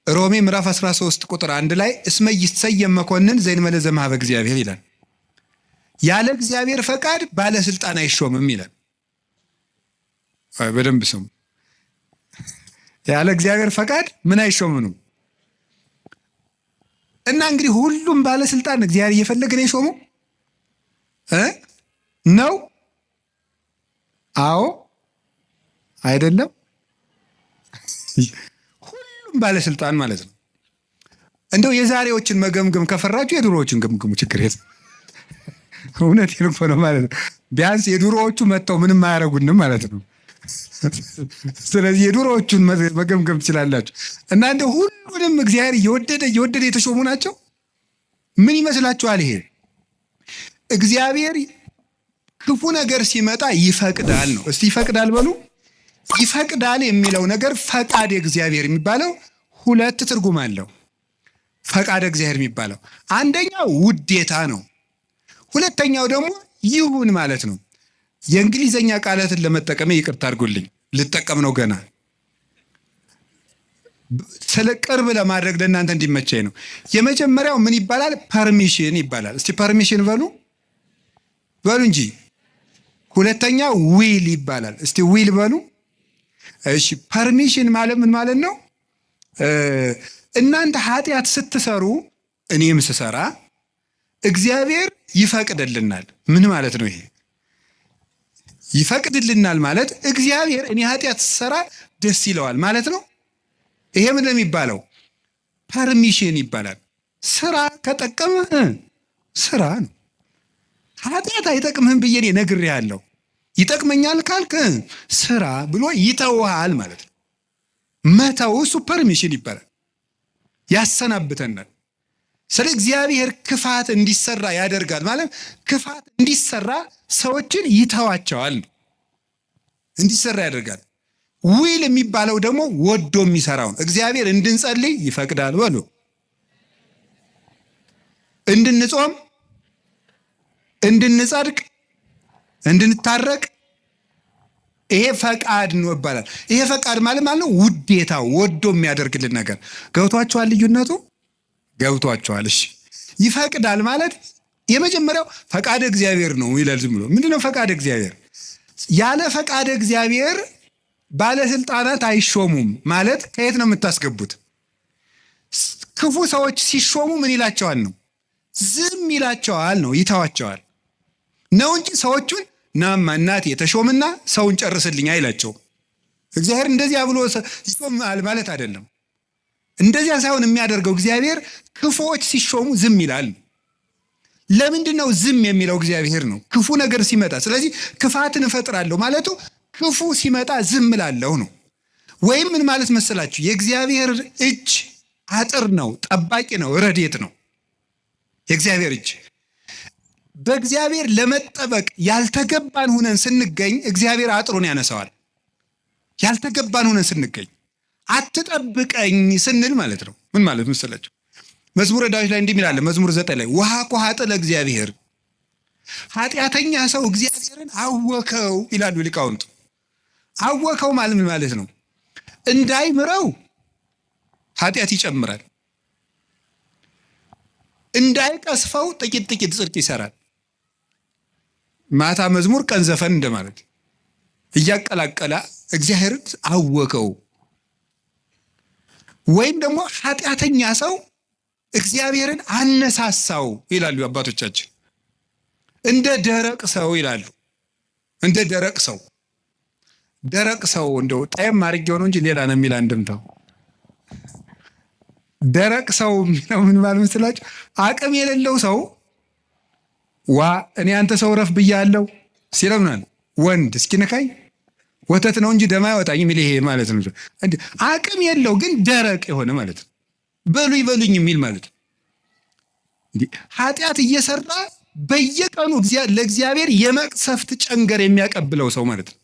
ሮሜ ምዕራፍ 13 ቁጥር 1 ላይ እስመ ይሰየም መኮንን ዘእንበለ ዘእምኀበ እግዚአብሔር ይላል። ያለ እግዚአብሔር ፈቃድ ባለስልጣን አይሾምም ይላል። በደንብ ስሙ። ያለ እግዚአብሔር ፈቃድ ምን አይሾምም ነው። እና እንግዲህ ሁሉም ባለስልጣን እግዚአብሔር እየፈለገ ነው የሾመው ነው? አዎ አይደለም? ሁሉም ባለስልጣን ማለት ነው። እንደው የዛሬዎችን መገምገም ከፈራችሁ የድሮዎችን ገምግሙ፣ ችግር የለም። እውነቴን እኮ ነው ማለት ነው። ቢያንስ የድሮዎቹ መጥተው ምንም አያደርጉንም ማለት ነው። ስለዚህ የድሮዎቹን መገምገም ትችላላችሁ። እና እንደው ሁሉንም እግዚአብሔር እየወደደ የተሾሙ ናቸው። ምን ይመስላችኋል? ይሄ እግዚአብሔር ክፉ ነገር ሲመጣ ይፈቅዳል ነው። እስቲ ይፈቅዳል በሉ። ይፈቅዳል የሚለው ነገር ፈቃድ እግዚአብሔር የሚባለው ሁለት ትርጉም አለው። ፈቃድ እግዚአብሔር የሚባለው አንደኛው ውዴታ ነው። ሁለተኛው ደግሞ ይሁን ማለት ነው። የእንግሊዘኛ ቃላትን ለመጠቀም ይቅርታ አድርጉልኝ፣ ልጠቀም ነው ገና ስለ ቅርብ ለማድረግ ለእናንተ እንዲመቸኝ ነው። የመጀመሪያው ምን ይባላል? ፐርሚሽን ይባላል። እስቲ ፐርሚሽን በሉ እንጂ። ሁለተኛው ዊል ይባላል። እስቲ ዊል በሉ። እሺ ፐርሚሽን ማለት ምን ማለት ነው? እናንተ ኃጢአት ስትሰሩ እኔም ስሰራ እግዚአብሔር ይፈቅድልናል። ምን ማለት ነው ይሄ? ይፈቅድልናል ማለት እግዚአብሔር እኔ ኃጢአት ስሰራ ደስ ይለዋል ማለት ነው። ይሄ ምን የሚባለው? ፐርሚሽን ይባላል። ስራ ከጠቀመህ ስራ ነው። ኃጢአት አይጠቅምህም ብዬ እኔ ነግሬሃለሁ፣ ይጠቅመኛል ካልክ ስራ ብሎ ይተውሃል ማለት ነው። መተው እሱ ፐርሚሽን ይባላል። ያሰናብተናል። ስለ እግዚአብሔር ክፋት እንዲሰራ ያደርጋል ማለት ክፋት እንዲሰራ ሰዎችን ይተዋቸዋል ነው። እንዲሰራ ያደርጋል። ዊል የሚባለው ደግሞ ወዶ የሚሰራው ነው። እግዚአብሔር እንድንጸልይ ይፈቅዳል በሉ፣ እንድንጾም፣ እንድንጸድቅ፣ እንድንታረቅ ይሄ ፈቃድ ነው ይባላል። ይሄ ፈቃድ ማለት ነው ውዴታው፣ ወዶ የሚያደርግልን ነገር። ገብቷችኋል? ልዩነቱ ገብቷችኋል? እሺ ይፈቅዳል ማለት የመጀመሪያው ፈቃድ እግዚአብሔር ነው ይላል። ዝም ብሎ ምንድነው ፈቃድ እግዚአብሔር? ያለ ፈቃድ እግዚአብሔር ባለስልጣናት አይሾሙም ማለት ከየት ነው የምታስገቡት? ክፉ ሰዎች ሲሾሙ ምን ይላቸዋል ነው? ዝም ይላቸዋል ነው፣ ይተዋቸዋል ነው እንጂ ሰዎቹን ናማ እናቴ የተሾምና ሰውን ጨርስልኝ አይላቸውም። እግዚአብሔር እንደዚያ ብሎ ይሾማል ማለት አይደለም። እንደዚያ ሳይሆን የሚያደርገው እግዚአብሔር ክፉዎች ሲሾሙ ዝም ይላል። ለምንድን ነው ዝም የሚለው? እግዚአብሔር ነው ክፉ ነገር ሲመጣ። ስለዚህ ክፋትን እፈጥራለሁ ማለቱ ክፉ ሲመጣ ዝም እላለሁ ነው። ወይም ምን ማለት መሰላችሁ? የእግዚአብሔር እጅ አጥር ነው፣ ጠባቂ ነው፣ ረድኤት ነው። የእግዚአብሔር እጅ በእግዚአብሔር ለመጠበቅ ያልተገባን ሁነን ስንገኝ እግዚአብሔር አጥሩን ያነሳዋል። ያልተገባን ሁነን ስንገኝ አትጠብቀኝ ስንል ማለት ነው። ምን ማለት መሰላችሁ? መዝሙረ ዳዊት ላይ እንዲህ ይላል፣ መዝሙር 9 ላይ ውሃ ኮሃጠ ለእግዚአብሔር፣ ኃጢአተኛ ሰው እግዚአብሔርን አወከው ይላሉ ሊቃውንቱ። አወከው ማለት ምን ማለት ነው? እንዳይምረው ኃጢአት ይጨምራል፣ እንዳይቀስፈው ጥቂት ጽድቅ ይሰራል። ማታ መዝሙር ቀን ዘፈን እንደማለት እያቀላቀለ እግዚአብሔርን አወከው። ወይም ደግሞ ኃጢአተኛ ሰው እግዚአብሔርን አነሳሳው ይላሉ አባቶቻችን። እንደ ደረቅ ሰው ይላሉ። እንደ ደረቅ ሰው እንደው ጣይም አድርጌው ነው እንጂ ሌላ ነው የሚል አንድምታው። ደረቅ ሰው የሚለው ምን ማለት መስላችሁ? አቅም የሌለው ሰው እኔ አንተ ሰው ረፍ ብያለሁ ሲለምናል። ወንድ እስኪነካኝ ወተት ነው እንጂ ደም አይወጣኝ የሚል ይሄ ማለት ነው። አቅም የለው ግን ደረቅ የሆነ ማለት ነው። በሉኝ የሚል ማለት ነው። ኃጢአት እየሰራ በየቀኑ ለእግዚአብሔር የመቅሰፍት ጨንገር የሚያቀብለው ሰው ማለት ነው።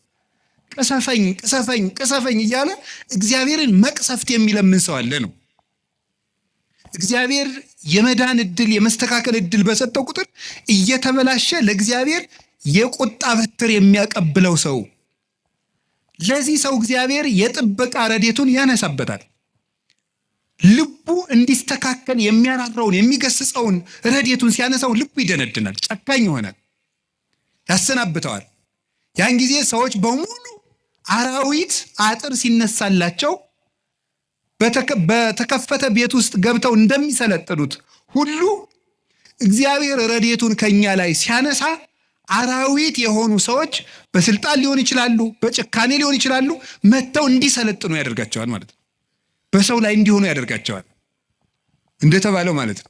ቅሰፈኝ እያለ እግዚአብሔርን መቅሰፍት የሚለምን ሰው አለ ነው። እግዚአብሔር የመዳን እድል የመስተካከል እድል በሰጠው ቁጥር እየተበላሸ ለእግዚአብሔር የቁጣ በትር የሚያቀብለው ሰው፣ ለዚህ ሰው እግዚአብሔር የጥበቃ ረድኤቱን ያነሳበታል። ልቡ እንዲስተካከል የሚያራራውን የሚገስጸውን ረድኤቱን ሲያነሳው ልቡ ይደነድናል፣ ጨካኝ ይሆናል፣ ያሰናብተዋል። ያን ጊዜ ሰዎች በሙሉ አራዊት አጥር ሲነሳላቸው በተከፈተ ቤት ውስጥ ገብተው እንደሚሰለጥኑት ሁሉ እግዚአብሔር ረድኤቱን ከኛ ላይ ሲያነሳ አራዊት የሆኑ ሰዎች በስልጣን ሊሆን ይችላሉ፣ በጭካኔ ሊሆን ይችላሉ፣ መጥተው እንዲሰለጥኑ ያደርጋቸዋል ማለት ነው። በሰው ላይ እንዲሆኑ ያደርጋቸዋል እንደተባለው ማለት ነው።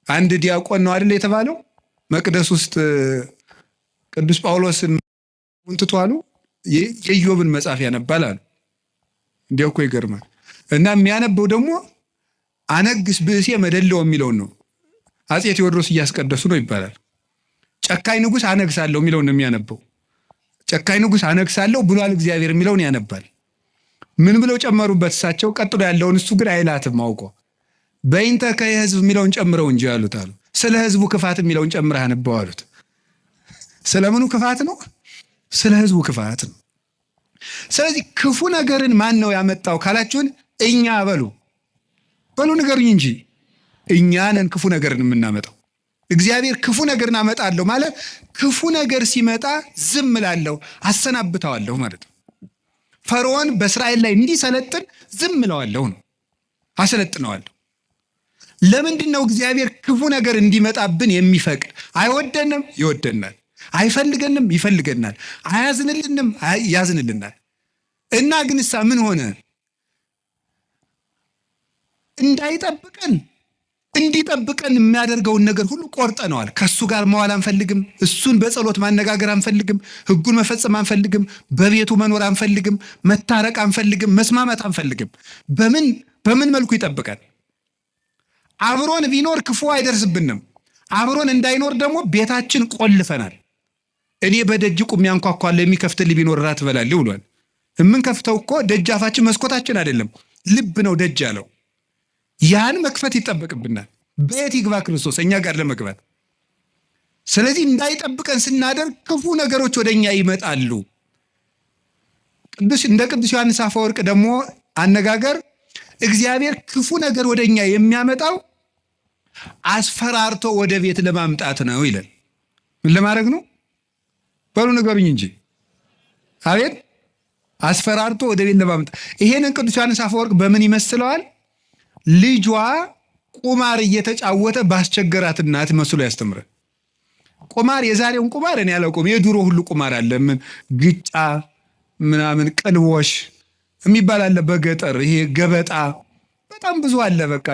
አንድ ዲያቆን ነው አይደል የተባለው መቅደስ ውስጥ ቅዱስ ጳውሎስን እንትቷሉ የኢዮብን መጽሐፍ ያነባል አሉ። እንዲያው እኮ ይገርማል። እና የሚያነበው ደግሞ አነግስ ብእሴ መደለው የሚለውን ነው። አፄ ቴዎድሮስ እያስቀደሱ ነው ይባላል። ጨካኝ ንጉሥ አነግሳለሁ የሚለውን ነው የሚያነበው። ጨካኝ ንጉሥ አነግሳለሁ ብሏል እግዚአብሔር የሚለውን ያነባል። ምን ብለው ጨመሩበት እሳቸው? ቀጥሎ ያለውን እሱ ግን አይላትም አውቆ በይንተ ከህዝብ የሚለውን ጨምረው እንጂ ያሉት አሉ። ስለ ህዝቡ ክፋት የሚለውን ጨምረህ አነበው አሉት። ስለምኑ ክፋት ነው? ስለ ህዝቡ ክፋት ነው። ስለዚህ ክፉ ነገርን ማን ነው ያመጣው ካላችሁን፣ እኛ በሉ ንገሩኝ እንጂ እኛ ነን ክፉ ነገርን የምናመጣው። እግዚአብሔር ክፉ ነገርን አመጣለሁ ማለት ክፉ ነገር ሲመጣ ዝም እላለሁ፣ አሰናብተዋለሁ ማለት ነው። ፈርዖን በእስራኤል ላይ እንዲሰለጥን ዝም እለዋለሁ ነው፣ አሰለጥነዋለሁ። ለምንድን ነው እግዚአብሔር ክፉ ነገር እንዲመጣብን የሚፈቅድ? አይወደንም፣ ይወደናል። አይፈልገንም፣ ይፈልገናል። አያዝንልንም፣ ያዝንልናል። እና ግንሳ ምን ሆነ? እንዳይጠብቀን እንዲጠብቀን የሚያደርገውን ነገር ሁሉ ቆርጠነዋል። ከሱ ጋር መዋል አንፈልግም። እሱን በጸሎት ማነጋገር አንፈልግም። ሕጉን መፈጸም አንፈልግም። በቤቱ መኖር አንፈልግም። መታረቅ አንፈልግም። መስማማት አንፈልግም። በምን መልኩ ይጠብቀን? አብሮን ቢኖር ክፉ አይደርስብንም። አብሮን እንዳይኖር ደግሞ ቤታችን ቆልፈናል። እኔ በደጅ ቁሜ አንኳኳለሁ፣ የሚከፍትልኝ ቢኖር እራት እበላለሁ ብሏል። የምንከፍተው እኮ ደጃፋችን መስኮታችን አይደለም፣ ልብ ነው ደጅ ያለው። ያን መክፈት ይጠበቅብናል። በየት ይግባ ክርስቶስ እኛ ጋር ለመግባት? ስለዚህ እንዳይጠብቀን ስናደርግ ክፉ ነገሮች ወደ እኛ ይመጣሉ። እንደ ቅዱስ ዮሐንስ አፈወርቅ ደግሞ አነጋገር እግዚአብሔር ክፉ ነገር ወደ እኛ የሚያመጣው አስፈራርቶ ወደ ቤት ለማምጣት ነው ይላል። ምን ለማድረግ ነው? በሉ ንገሩኝ እንጂ። አቤት፣ አስፈራርቶ ወደ ቤት ለማምጣት። ይሄንን ቅዱስ ዮሐንስ አፈወርቅ በምን ይመስለዋል? ልጇ ቁማር እየተጫወተ ባስቸገራት እናት መስሎ ያስተምራል። ቁማር፣ የዛሬውን ቁማር እኔ አላውቅም። የድሮ ሁሉ ቁማር አለ። ምን ግጫ ምናምን ቅልቦሽ የሚባል አለ በገጠር። ይሄ ገበጣ በጣም ብዙ አለ። በቃ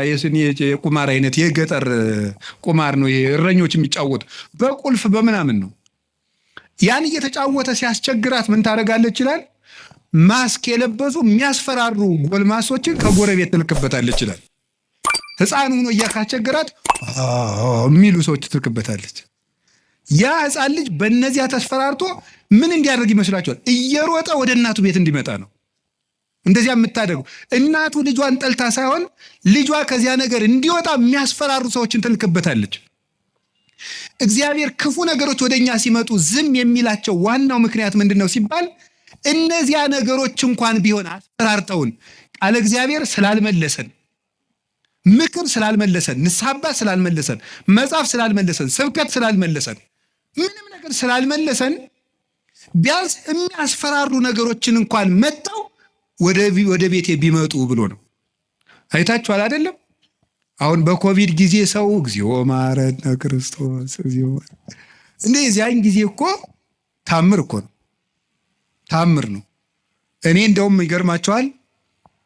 የቁማር አይነት የገጠር ቁማር ነው። ይሄ እረኞች የሚጫወቱ በቁልፍ በምናምን ነው። ያን እየተጫወተ ሲያስቸግራት ምን ታደርጋለች ይላል? ማስክ የለበሱ የሚያስፈራሩ ጎልማሶችን ከጎረቤት ትልክበታለች ይላል። ሕፃን ሆኖ እያካስቸገራት የሚሉ ሰዎች ትልክበታለች። ያ ሕፃን ልጅ በእነዚያ ተስፈራርቶ ምን እንዲያደርግ ይመስላችኋል? እየሮጠ ወደ እናቱ ቤት እንዲመጣ ነው። እንደዚያ የምታደርጉ እናቱ ልጇን ጠልታ ሳይሆን ልጇ ከዚያ ነገር እንዲወጣ የሚያስፈራሩ ሰዎችን ትልክበታለች። እግዚአብሔር ክፉ ነገሮች ወደኛ ሲመጡ ዝም የሚላቸው ዋናው ምክንያት ምንድን ነው ሲባል እነዚያ ነገሮች እንኳን ቢሆን አስፈራርተውን ቃለ እግዚአብሔር ስላልመለሰን፣ ምክር ስላልመለሰን፣ ንስሐ አባት ስላልመለሰን፣ መጽሐፍ ስላልመለሰን፣ ስብከት ስላልመለሰን፣ ምንም ነገር ስላልመለሰን ቢያንስ የሚያስፈራሩ ነገሮችን እንኳን መጣው ወደ ቤቴ ቢመጡ ብሎ ነው። አይታችኋል አይደለም? አሁን በኮቪድ ጊዜ ሰው እግዚኦ ማረነ ክርስቶስ እግዚኦ እንደ ያን ጊዜ እኮ ታምር እኮ ነው፣ ታምር ነው። እኔ እንደውም ይገርማቸዋል።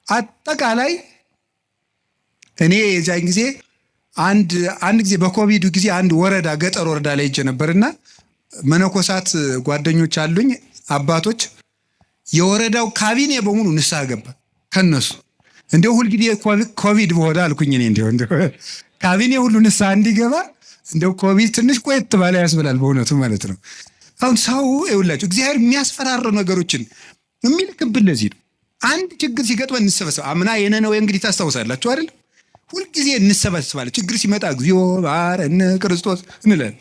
አጠቃላይ እኔ የዛን ጊዜ አንድ ጊዜ በኮቪድ ጊዜ አንድ ወረዳ ገጠር ወረዳ ላይ ሄጄ ነበርና መነኮሳት ጓደኞች አሉኝ አባቶች፣ የወረዳው ካቢኔ በሙሉ ንስሐ ገባ ከነሱ። እንደው ሁልጊዜ ኮቪድ በሆነ አልኩኝ እኔ እንደው ካቢኔ ሁሉ ንስሐ እንዲገባ እንደው ኮቪድ ትንሽ ቆየት ባለ ያስብላል በእውነቱ ማለት ነው። አሁን ሰው ይውላችሁ እግዚአብሔር የሚያስፈራሩ ነገሮችን የሚልክብን ለዚህ ነው። አንድ ችግር ሲገጥመን እንሰበሰብ። አምና የነነዌ እንግዲህ ታስታውሳላችሁ አይደል? ሁልጊዜ እንሰበስባለን። ችግር ሲመጣ እግዚኦ ማረነ ክርስቶስ እንላለን።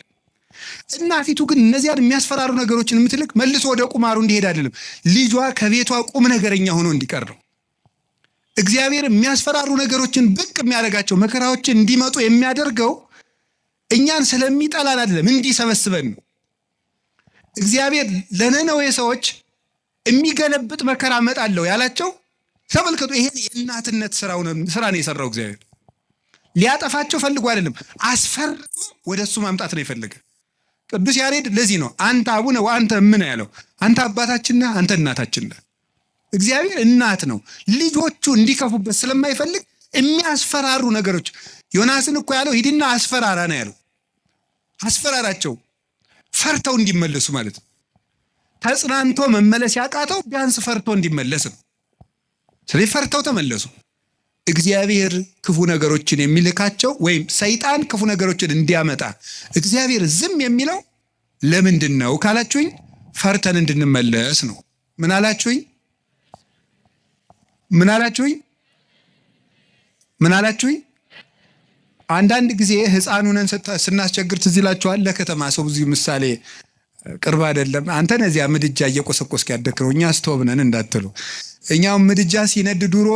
እናቲቱ ግን እነዚያን የሚያስፈራሩ ነገሮችን የምትልክ መልሶ ወደ ቁማሩ እንዲሄድ አይደለም፣ ልጇ ከቤቷ ቁም ነገረኛ ሆኖ እንዲቀር ነው። እግዚአብሔር የሚያስፈራሩ ነገሮችን ብቅ የሚያደርጋቸው መከራዎችን እንዲመጡ የሚያደርገው እኛን ስለሚጠላን አይደለም፣ እንዲሰበስበን ነው። እግዚአብሔር ለነነዌ ሰዎች የሚገለብጥ መከራ እመጣለሁ ያላቸው ተመልከቱ። ይሄ የእናትነት ስራ ነው የሰራው እግዚአብሔር። ሊያጠፋቸው ፈልጎ አይደለም፣ አስፈርቶ ወደ እሱ ማምጣት ነው የፈለገ። ቅዱስ ያሬድ ለዚህ ነው አንተ አቡነ ወአንተ እምነ ያለው። አንተ አባታችን ነህ፣ አንተ እናታችን ነህ። እግዚአብሔር እናት ነው። ልጆቹ እንዲከፉበት ስለማይፈልግ የሚያስፈራሩ ነገሮች፣ ዮናስን እኮ ያለው ሂድና አስፈራራ ነው ያለው። አስፈራራቸው ፈርተው እንዲመለሱ ማለት ነው። ተጽናንቶ መመለስ ያቃተው ቢያንስ ፈርቶ እንዲመለስ ነው። ስለዚህ ፈርተው ተመለሱ። እግዚአብሔር ክፉ ነገሮችን የሚልካቸው ወይም ሰይጣን ክፉ ነገሮችን እንዲያመጣ እግዚአብሔር ዝም የሚለው ለምንድን ነው ካላችሁኝ፣ ፈርተን እንድንመለስ ነው። ምን አላችሁኝ? ምን አላችሁኝ? ምን አላችሁኝ? አንዳንድ ጊዜ ሕፃኑንን ስናስቸግር ትዝ ይላችኋል። ለከተማ ሰው ብዙ ምሳሌ ቅርብ አይደለም። አንተን እዚያ ምድጃ እየቆሰቆስክ ያደክረው እኛ ስቶቭ ነን እንዳትሉ። እኛም ምድጃ ሲነድ ድሮ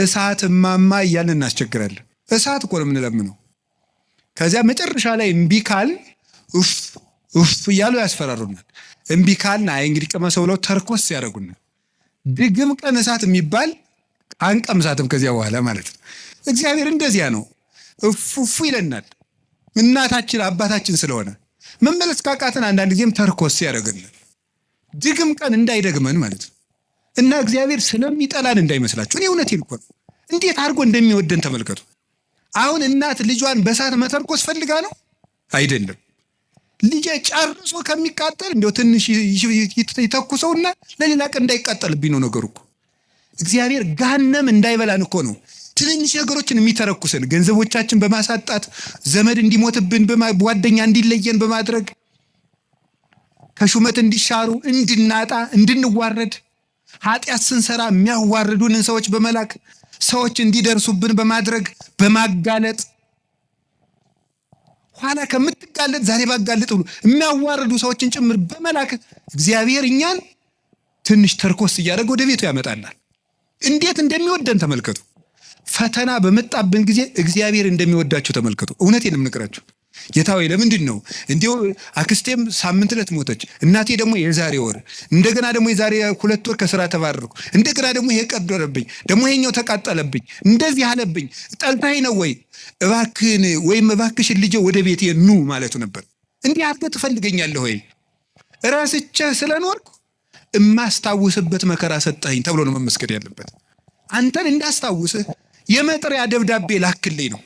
እሳት እማማ እያልን እናስቸግራለን። እሳት እኮ ነው የምንለምነው። ከዚያ መጨረሻ ላይ እምቢ ካል ኡፍ እያሉ ያስፈራሩናል። እምቢ ካልን አይ እንግዲህ ቅመሰው ብለው ተርኮስ ያደርጉናል። ድግም ቀን እሳት የሚባል አንቀምሳትም ከዚያ በኋላ ማለት ነው። እግዚአብሔር እንደዚያ ነው። እፉ ይለናል። እናታችን አባታችን ስለሆነ መመለስ ካቃተን አንዳንድ ጊዜም ተርኮስ ያደርገናል። ድግም ቀን እንዳይደግመን ማለት ነው። እና እግዚአብሔር ስለሚጠላን እንዳይመስላችሁ። እኔ እውነቴን እኮ ነው። እንዴት አድርጎ እንደሚወደን ተመልከቱ። አሁን እናት ልጇን በእሳት መተርኮስ ፈልጋ ነው አይደለም። ልጄ ጨርሶ ከሚቃጠል እንዲያው ትንሽ ይተኩሰውና ለሌላ ቀን እንዳይቃጠልብኝ ነው ነገሩ እኮ። እግዚአብሔር ገሃነም እንዳይበላን እኮ ነው ትንንሽ ነገሮችን የሚተረኩሰን። ገንዘቦቻችን በማሳጣት ዘመድ እንዲሞትብን፣ ጓደኛ እንዲለየን በማድረግ ከሹመት እንዲሻሩ፣ እንድናጣ፣ እንድንዋረድ፣ ኃጢአት ስንሰራ የሚያዋርዱንን ሰዎች በመላክ ሰዎች እንዲደርሱብን በማድረግ በማጋለጥ ኋላ ከምትጋለጥ ዛሬ ባጋለጥ ብሎ የሚያዋርዱ ሰዎችን ጭምር በመላክ እግዚአብሔር እኛን ትንሽ ተርኮስ እያደረገ ወደ ቤቱ ያመጣናል። እንዴት እንደሚወደን ተመልከቱ። ፈተና በመጣብን ጊዜ እግዚአብሔር እንደሚወዳቸው ተመልከቱ። እውነቴን የምነግራችሁ ጌታ ሆይ ለምንድን ነው እንዲሁ? አክስቴም ሳምንት ዕለት ሞተች፣ እናቴ ደግሞ የዛሬ ወር፣ እንደገና ደግሞ የዛሬ 2 ወር ከስራ ተባረርኩ፣ እንደገና ደግሞ ይሄ ቀደረብኝ፣ ደግሞ ይሄኛው ተቃጠለብኝ፣ እንደዚህ አለብኝ። ጠልታኝ ነው ወይ? እባክህን ወይም እባክሽን ልጄ ወደ ቤቴ ኑ ማለቱ ነበር። እንዲህ አድርገህ ትፈልገኛለህ ወይ? ራስቼህ ስለኖርኩ እማስታውስበት መከራ ሰጠኸኝ ተብሎ ነው መመስገን ያለበት። አንተን እንዳስታውስህ የመጥሪያ ደብዳቤ ላክልኝ ነው።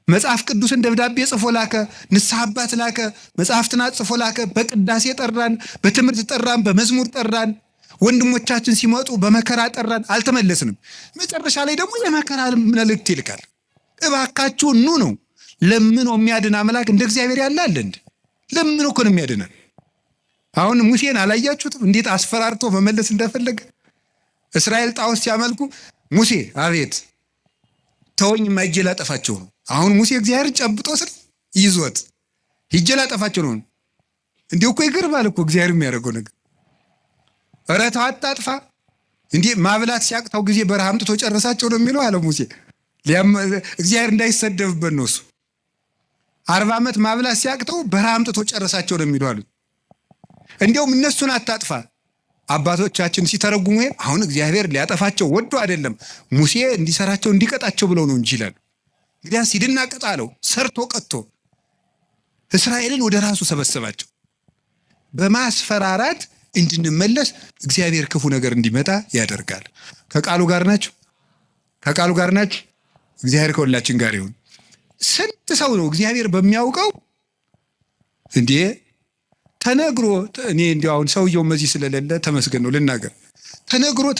መጽሐፍ ቅዱስን ደብዳቤ ጽፎ ላከ፣ ንስሐ አባት ላከ፣ መጽሐፍትን ጽፎ ላከ። በቅዳሴ ጠራን፣ በትምህርት ጠራን፣ በመዝሙር ጠራን። ወንድሞቻችን ሲመጡ በመከራ ጠራን፣ አልተመለስንም። መጨረሻ ላይ ደግሞ የመከራ መልእክት ይልካል። እባካችሁ ኑ ነው። ለምኖ የሚያድን አምላክ እንደ እግዚአብሔር ያለ አለ እንዴ? ለምኖ እኮ ነው የሚያድናል። አሁን ሙሴን አላያችሁትም? እንዴት አስፈራርቶ መመለስ እንደፈለገ። እስራኤል ጣዖት ሲያመልኩ ሙሴ አቤት ተወኝ፣ ሂጄ ላጠፋቸው ነው። አሁን ሙሴ እግዚአብሔር ጨብጦ ስል ይዞት ሂጄ ላጠፋቸው ነው። እንዲሁ እኮ ይገርማል እኮ እግዚአብሔር የሚያደርገው ነገር። ኧረ ተው አታጥፋ። እንዲህ ማብላት ሲያቅተው ጊዜ በረሃ አምጥቶ ጨረሳቸው ነው የሚለው አለ ሙሴ። እግዚአብሔር እንዳይሰደብበት ነው እሱ። 40 ዓመት ማብላት ሲያቅተው በረሃ አምጥቶ ጨረሳቸው ነው የሚለው አሉት። እንዲያውም እነሱን አታጥፋ። አባቶቻችን ሲተረጉሙ አሁን እግዚአብሔር ሊያጠፋቸው ወዶ አይደለም ሙሴ እንዲሰራቸው እንዲቀጣቸው ብለው ነው እንጂ ይላሉ። እንግዲያስ ሂድና ቅጣ አለው። ሰርቶ ቀጥቶ እስራኤልን ወደ ራሱ ሰበሰባቸው። በማስፈራራት እንድንመለስ እግዚአብሔር ክፉ ነገር እንዲመጣ ያደርጋል። ከቃሉ ጋር ናችሁ? ከቃሉ ጋር ናችሁ? እግዚአብሔር ከሁላችን ጋር ይሁን። ስንት ሰው ነው እግዚአብሔር በሚያውቀው እንዴ ተነግሮ፣ እኔ እንዲያው አሁን ሰውየው መዚህ ስለሌለ ተመስገን ነው ልናገር።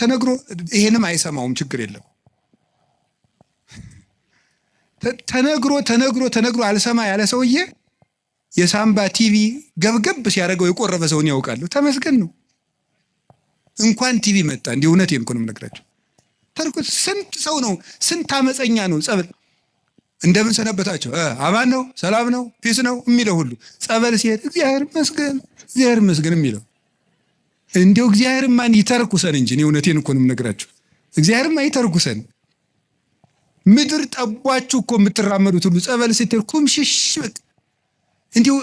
ተነግሮ ይሄንም አይሰማውም፣ ችግር የለም። ተነግሮ አልሰማ ያለ ሰውዬ የሳምባ ቲቪ ገብገብ ሲያደርገው የቆረበ ሰውን ያውቃሉ። ተመስገን ነው። እንኳን ቲቪ መጣ። እንዲህ እውነቴን እኮ ነው የምነግራቸው። ተርኩት ስንት ሰው ነው፣ ስንት አመፀኛ ነው። ጸበል እንደምን ሰነበታቸው፣ አማን ነው፣ ሰላም ነው፣ ፒስ ነው የሚለው ሁሉ ጸበል ሲሄድ እግዚአብሔር ይመስገን የሚለው እንዲሁ እግዚአብሔር ማን ይተርኩሰን እንጂ እኔ እውነቴን እኮ ነው የምነግራቸው። እግዚአብሔር ማን ይተርኩሰን። ምድር ጠቧችሁ እኮ የምትራመዱት ሁሉ ጸበል ስትል ኩምሽሽ በቃ እንዲሁ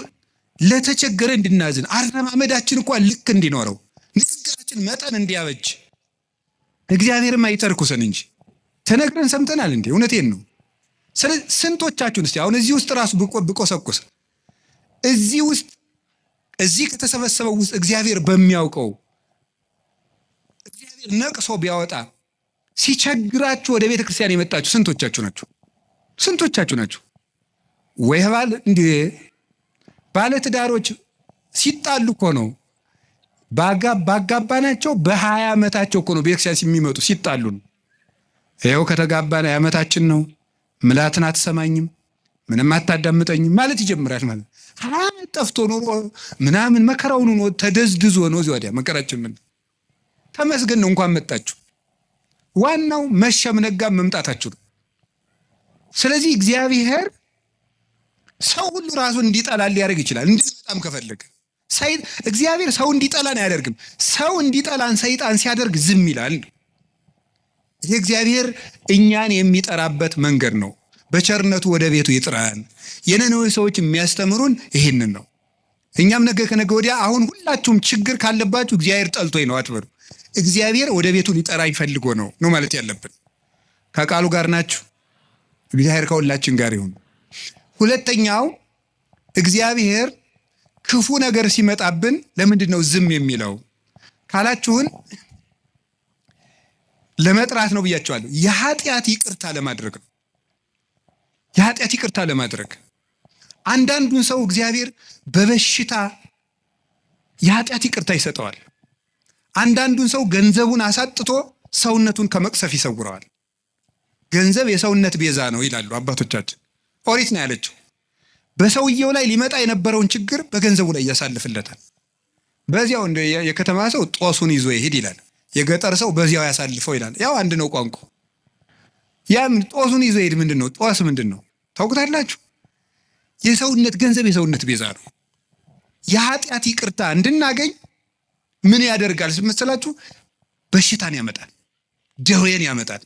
ለተቸገረ እንድናዝን አረማመዳችን እንኳን ልክ እንዲኖረው ንግግራችን መጠን እንዲያበጅ እግዚአብሔርም አይተርኩሰን እንጂ ተነግረን ሰምተናል እንዴ? እውነቴን ነው። ስለዚህ ስንቶቻችሁን እስቲ አሁን እዚህ ውስጥ ራሱ ብቆሰቁስ እዚህ ውስጥ እዚህ ከተሰበሰበው ውስጥ እግዚአብሔር በሚያውቀው እግዚአብሔር ነቅሶ ቢያወጣ ሲቸግራችሁ ወደ ቤተ ክርስቲያን የመጣችሁ ስንቶቻችሁ ናችሁ? ስንቶቻችሁ ናችሁ? ወይ እንዴ ባለ ትዳሮች ሲጣሉ እኮ ነው ባጋባናቸው በ20 ዓመታቸው እኮ ነው ቤተክርስቲያን የሚመጡ ሲጣሉ ነው። ይኸው ከተጋባን ዓመታችን ነው፣ ምላትን አትሰማኝም፣ ምንም አታዳምጠኝም ማለት ይጀምራል። ማለት ጠፍቶ ኖሮ ምናምን መከራውን ነው ተደዝድዞ ነው እዚህ ወዲያ መከራችን ምን ተመስገን ነው እንኳን መጣችሁ። ዋናው መሸም ነጋም መምጣታችሁ ነው። ስለዚህ እግዚአብሔር ሰው ሁሉ ራሱን እንዲጠላል ሊያደርግ ይችላል። እንዲጠላም ከፈለገ እግዚአብሔር ሰው እንዲጠላን አያደርግም። ሰው እንዲጠላን ሰይጣን ሲያደርግ ዝም ይላል። ይሄ እግዚአብሔር እኛን የሚጠራበት መንገድ ነው። በቸርነቱ ወደ ቤቱ ይጥራን። የነነዌ ሰዎች የሚያስተምሩን ይህንን ነው። እኛም ነገ ከነገ ወዲያ አሁን ሁላችሁም ችግር ካለባችሁ እግዚአብሔር ጠልቶኝ ነው አትበሉ። እግዚአብሔር ወደ ቤቱ ሊጠራ ይፈልጎ ነው ማለት ያለብን። ከቃሉ ጋር ናችሁ። እግዚአብሔር ከሁላችን ጋር ይሁን። ሁለተኛው እግዚአብሔር ክፉ ነገር ሲመጣብን ለምንድን ነው ዝም የሚለው ካላችሁን ለመጥራት ነው ብያቸዋለሁ። የኃጢአት ይቅርታ ለማድረግ ነው። የኃጢአት ይቅርታ ለማድረግ አንዳንዱን ሰው እግዚአብሔር በበሽታ የኃጢአት ይቅርታ ይሰጠዋል። አንዳንዱን ሰው ገንዘቡን አሳጥቶ ሰውነቱን ከመቅሰፍ ይሰውረዋል። ገንዘብ የሰውነት ቤዛ ነው ይላሉ አባቶቻችን። ኦሪት ነው ያለችው። በሰውየው ላይ ሊመጣ የነበረውን ችግር በገንዘቡ ላይ ያሳልፍለታል። በዚያው እንደ የከተማ ሰው ጦሱን ይዞ ይሄድ ይላል። የገጠር ሰው በዚያው ያሳልፈው ይላል። ያው አንድ ነው ቋንቋ። ያም ጦሱን ይዞ ይሄድ ምንድን ነው? ጦስ ምንድን ነው ታውቁታላችሁ? የሰውነት ገንዘብ የሰውነት ቤዛ ነው። የኃጢአት ይቅርታ እንድናገኝ ምን ያደርጋል መሰላችሁ? በሽታን ያመጣል፣ ደዌን ያመጣል።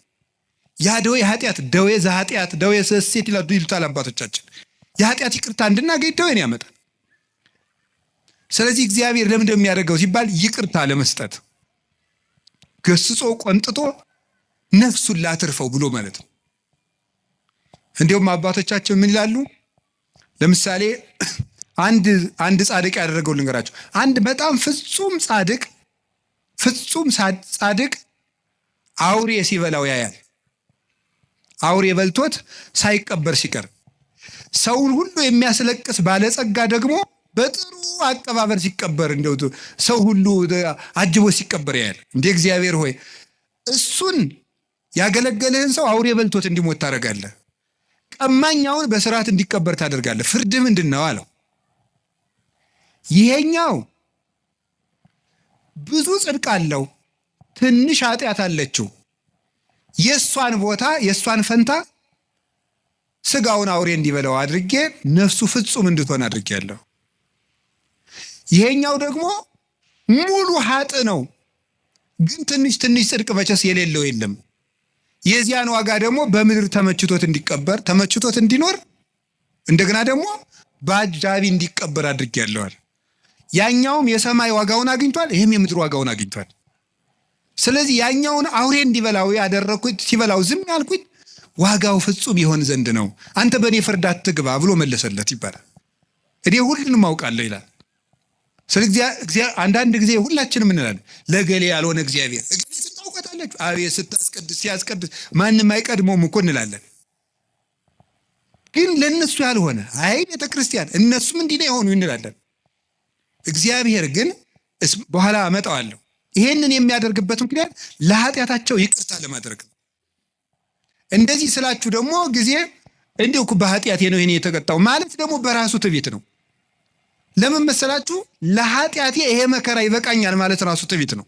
ያ ደዌ ኃጢአት ደዌ ዘኃጢአት ደዌ ሰሴት ይሉታል አባቶቻችን። የኃጢአት ይቅርታ እንድናገኝ ደዌን ያመጣል። ስለዚህ እግዚአብሔር ለምንድን ነው የሚያደርገው ሲባል ይቅርታ ለመስጠት ገስጾ ቆንጥጦ ነፍሱን ላትርፈው ብሎ ማለት ነው። እንዲሁም አባቶቻችን ምን ይላሉ? ለምሳሌ አንድ ጻድቅ ያደረገው ልንገራችሁ። አንድ በጣም ፍጹም ጻድቅ አውሬ ሲበላው ያያል። አውሬ በልቶት ሳይቀበር ሲቀር፣ ሰውን ሁሉ የሚያስለቅስ ባለጸጋ ደግሞ በጥሩ አቀባበር ሲቀበር እንደው ሰው ሁሉ አጅቦ ሲቀበር ያያል። እንደ እግዚአብሔር ሆይ እሱን ያገለገለህን ሰው አውሬ በልቶት እንዲሞት ታደርጋለህ፣ ቀማኛውን በስርዓት እንዲቀበር ታደርጋለህ። ፍርድ ምንድን ነው አለው። ይሄኛው ብዙ ጽድቅ አለው፣ ትንሽ ኃጢአት አለችው። የእሷን ቦታ የእሷን ፈንታ ስጋውን አውሬ እንዲበላው አድርጌ ነፍሱ ፍጹም እንድትሆን አድርጌያለሁ። ይሄኛው ደግሞ ሙሉ ኃጥ ነው፣ ግን ትንሽ ጽድቅ መቼስ የሌለው የለም። የዚያን ዋጋ ደግሞ በምድር ተመችቶት እንዲቀበር ተመችቶት እንዲኖር እንደገና ደግሞ በአጃቢ እንዲቀበር አድርጌያለዋል። ያኛውም የሰማይ ዋጋውን አግኝቷል፣ ይህም የምድር ዋጋውን አግኝቷል። ስለዚህ ያኛውን አውሬ እንዲበላው ያደረኩት ሲበላው ዝም ያልኩት ዋጋው ፍጹም ይሆን ዘንድ ነው። አንተ በእኔ ፍርድ አትግባ ብሎ መለሰለት ይባላል። እኔ ሁሉንም አውቃለሁ ይላል። ስለዚህ አንዳንድ ጊዜ ሁላችንም እንላለን ለገሌ ያልሆነ እግዚአብሔር ታውቃታለች። አቤት ስታስቀድስ ሲያስቀድስ ማንም አይቀድመውም እኮ እንላለን። ግን ለእነሱ ያልሆነ አይ ቤተክርስቲያን እነሱም እንዲህ ነው የሆኑ እንላለን። እግዚአብሔር ግን በኋላ አመጣዋለሁ። ይሄንን የሚያደርግበት ምክንያት ለኃጢአታቸው ይቅርታ ለማድረግ ነው። እንደዚህ ስላችሁ ደግሞ ጊዜ እንዲሁ በኃጢአቴ ነው ይሄን የተቀጣው ማለት ደግሞ በራሱ ትዕቢት ነው። ለምን መሰላችሁ? ለኃጢአቴ ይሄ መከራ ይበቃኛል ማለት ራሱ ትዕቢት ነው።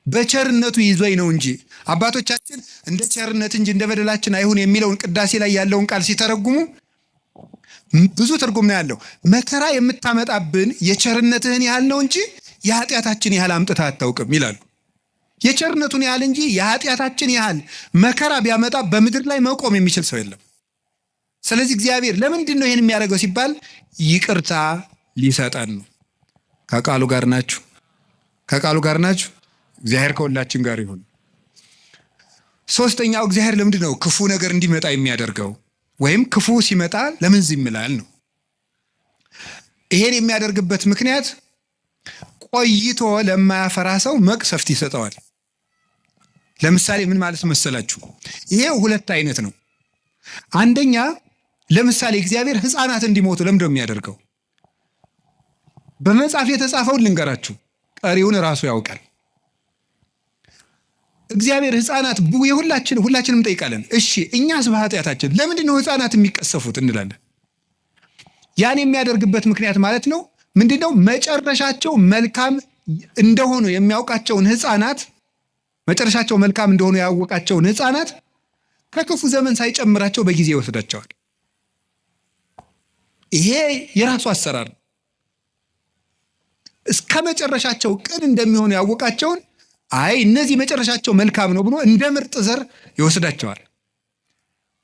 በቸርነቱ ይዞኝ ነው እንጂ አባቶቻችን እንደ ቸርነት እንጂ እንደ በደላችን አይሁን የሚለውን ቅዳሴ ላይ ያለውን ቃል ሲተረጉሙ ብዙ ትርጉም ነው ያለው። መከራ የምታመጣብን የቸርነትህን ያህል ነው እንጂ የኃጢአታችን ያህል አምጥታ አታውቅም ይላሉ። የቸርነቱን ያህል እንጂ የኃጢአታችን ያህል መከራ ቢያመጣ በምድር ላይ መቆም የሚችል ሰው የለም። ስለዚህ እግዚአብሔር ለምንድን ነው ይህን የሚያደርገው ሲባል ይቅርታ ሊሰጠን ነው። ከቃሉ ጋር ናችሁ? ከቃሉ ጋር ናችሁ? እግዚአብሔር ከሁላችን ጋር ይሁን። ሶስተኛው እግዚአብሔር ለምንድን ነው ክፉ ነገር እንዲመጣ የሚያደርገው? ወይም ክፉ ሲመጣ ለምን ዝም ይላል ነው። ይሄን የሚያደርግበት ምክንያት ቆይቶ ለማያፈራ ሰው መቅሰፍት ይሰጠዋል። ለምሳሌ ምን ማለት መሰላችሁ? ይሄ ሁለት አይነት ነው። አንደኛ ለምሳሌ እግዚአብሔር ሕፃናት እንዲሞቱ ለምንድን ነው የሚያደርገው? በመጽሐፍ የተጻፈውን ልንገራችሁ፣ ቀሪውን ራሱ ያውቃል። እግዚአብሔር ሕፃናት ሁላችንም እንጠይቃለን። እሺ እኛስ በኃጢአታችን ለምንድን ነው ሕፃናት የሚቀሰፉት እንላለን። ያን የሚያደርግበት ምክንያት ማለት ነው ምንድነው? መጨረሻቸው መልካም እንደሆኑ የሚያውቃቸውን ሕፃናት መጨረሻቸው መልካም እንደሆኑ ያወቃቸውን ሕፃናት ከክፉ ዘመን ሳይጨምራቸው በጊዜ ይወስዳቸዋል። ይሄ የራሱ አሰራር። እስከ መጨረሻቸው ቅን እንደሚሆኑ ያወቃቸውን እነዚህ መጨረሻቸው መልካም ነው ብሎ እንደ ምርጥ ዘር ይወስዳቸዋል።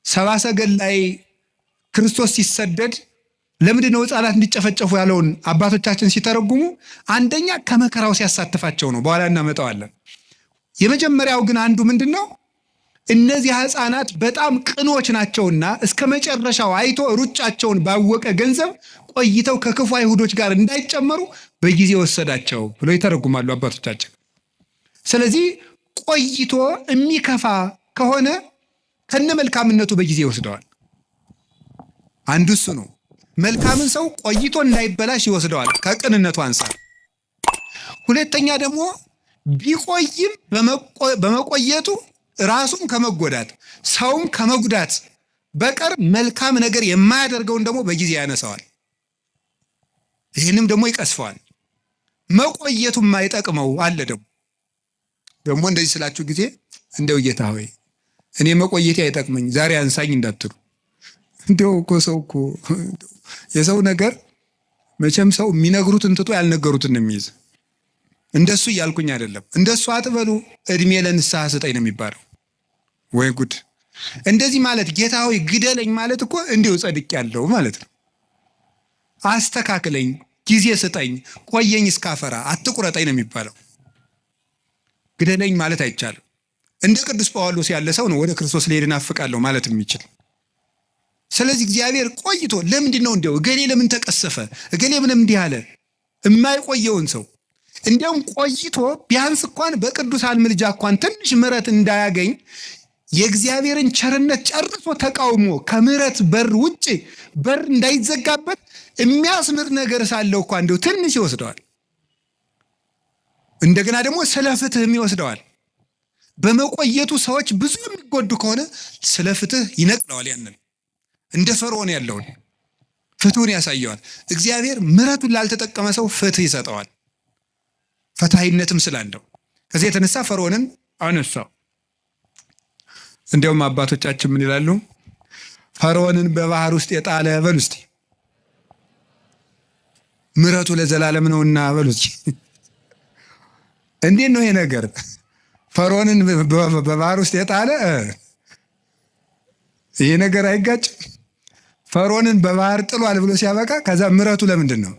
ሰብአ ሰገል ላይ ክርስቶስ ሲሰደድ ለምንድን ነው ሕፃናት እንዲጨፈጨፉ ያለውን አባቶቻችን ሲተረጉሙ አንደኛ ከመከራው ሲያሳትፋቸው ነው። በኋላ እናመጣዋለን። የመጀመሪያው ግን አንዱ ምንድን ነው? እነዚህ ሕፃናት በጣም ቅኖች ናቸውና እስከ መጨረሻው አይቶ ሩጫቸውን ባወቀ ገንዘብ ቆይተው ከክፉ አይሁዶች ጋር እንዳይጨመሩ በጊዜ ወሰዳቸው ብሎ ይተረጉማሉ አባቶቻችን። ስለዚህ ቆይቶ የሚከፋ ከሆነ ከነ መልካምነቱ በጊዜ ይወስደዋል። አንዱ እሱ ነው። መልካምን ሰው ቆይቶ እንዳይበላሽ ይወስደዋል ከቅንነቱ አንፃር። ሁለተኛ ደግሞ ቢቆይም በመቆየቱ ራሱም ከመጎዳት ሰውም ከመጉዳት በቀር መልካም ነገር የማያደርገውን ደግሞ በጊዜ ያነሳዋል። ይህንም ደግሞ ይቀስፈዋል። መቆየቱ የማይጠቅመው አለ። ደግሞ እንደዚህ ስላችሁ ጊዜ እንደው ጌታ ሆይ እኔ መቆየቴ አይጠቅመኝ ዛሬ አንሳኝ እንዳትሉ። እንደው እኮ ሰው እኮ የሰው ነገር መቼም ሰው የሚነግሩትን ትቶ ያልነገሩትን የሚይዝ። እንደሱ እያልኩኝ አይደለም። እንደሱ አትበሉ፣ እድሜ ለንስሐ ስጠኝ ነው የሚባለው። ወይ ጉድ! እንደዚህ ማለት ጌታ ሆይ ግደለኝ ማለት እኮ እንዲሁ ጸድቅ ያለው ማለት ነው። አስተካክለኝ፣ ጊዜ ስጠኝ፣ ቆየኝ እስካፈራ፣ አትቁረጠኝ ነው የሚባለው። ግደለኝ ማለት አይቻልም። እንደ ቅዱስ ጳውሎስ ያለ ሰው ነው ወደ ክርስቶስ ልሄድ እናፍቃለሁ ማለት የሚችል። ስለዚህ እግዚአብሔር ቆይቶ ለምንድን ነው እንዲያው እገሌ ለምን ተቀሰፈ እገሌ ምንም እንዲህ አለ የማይቆየውን ሰው እንዲያውም ቆይቶ ቢያንስ እንኳን በቅዱሳን ምልጃ እንኳን ትንሽ ምሕረት እንዳያገኝ የእግዚአብሔርን ቸርነት ጨርሶ ተቃውሞ ከምሕረት በር ውጭ በር እንዳይዘጋበት የሚያስምር ነገር ሳለው እንኳን እንዲሁ ትንሽ ይወስደዋል። እንደገና ደግሞ ስለ ፍትህም ይወስደዋል። በመቆየቱ ሰዎች ብዙ የሚጎዱ ከሆነ ስለ ፍትህ ይነቅለዋል። ያንን እንደ ፈርዖን ያለውን ፍትሁን ያሳየዋል። እግዚአብሔር ምሕረቱን ላልተጠቀመ ሰው ፍትህ ይሰጠዋል፣ ፈታሂነትም ስላለው። ከዚህ የተነሳ ፈርዖንን አነሳው። እንዲያውም አባቶቻችን ምን ይላሉ? ፈርዖንን በባህር ውስጥ የጣለ በሉ እስቲ ምሕረቱ ለዘላለም ነውና በሉ እስቲ። እንዴት ነው ይሄ ነገር? ፈርዖንን በባህር ውስጥ የጣለ ይሄ ነገር አይጋጭም? ፈርዖንን በባህር ጥሏል ብሎ ሲያበቃ ከዛ ምሕረቱ ለምንድን ነው?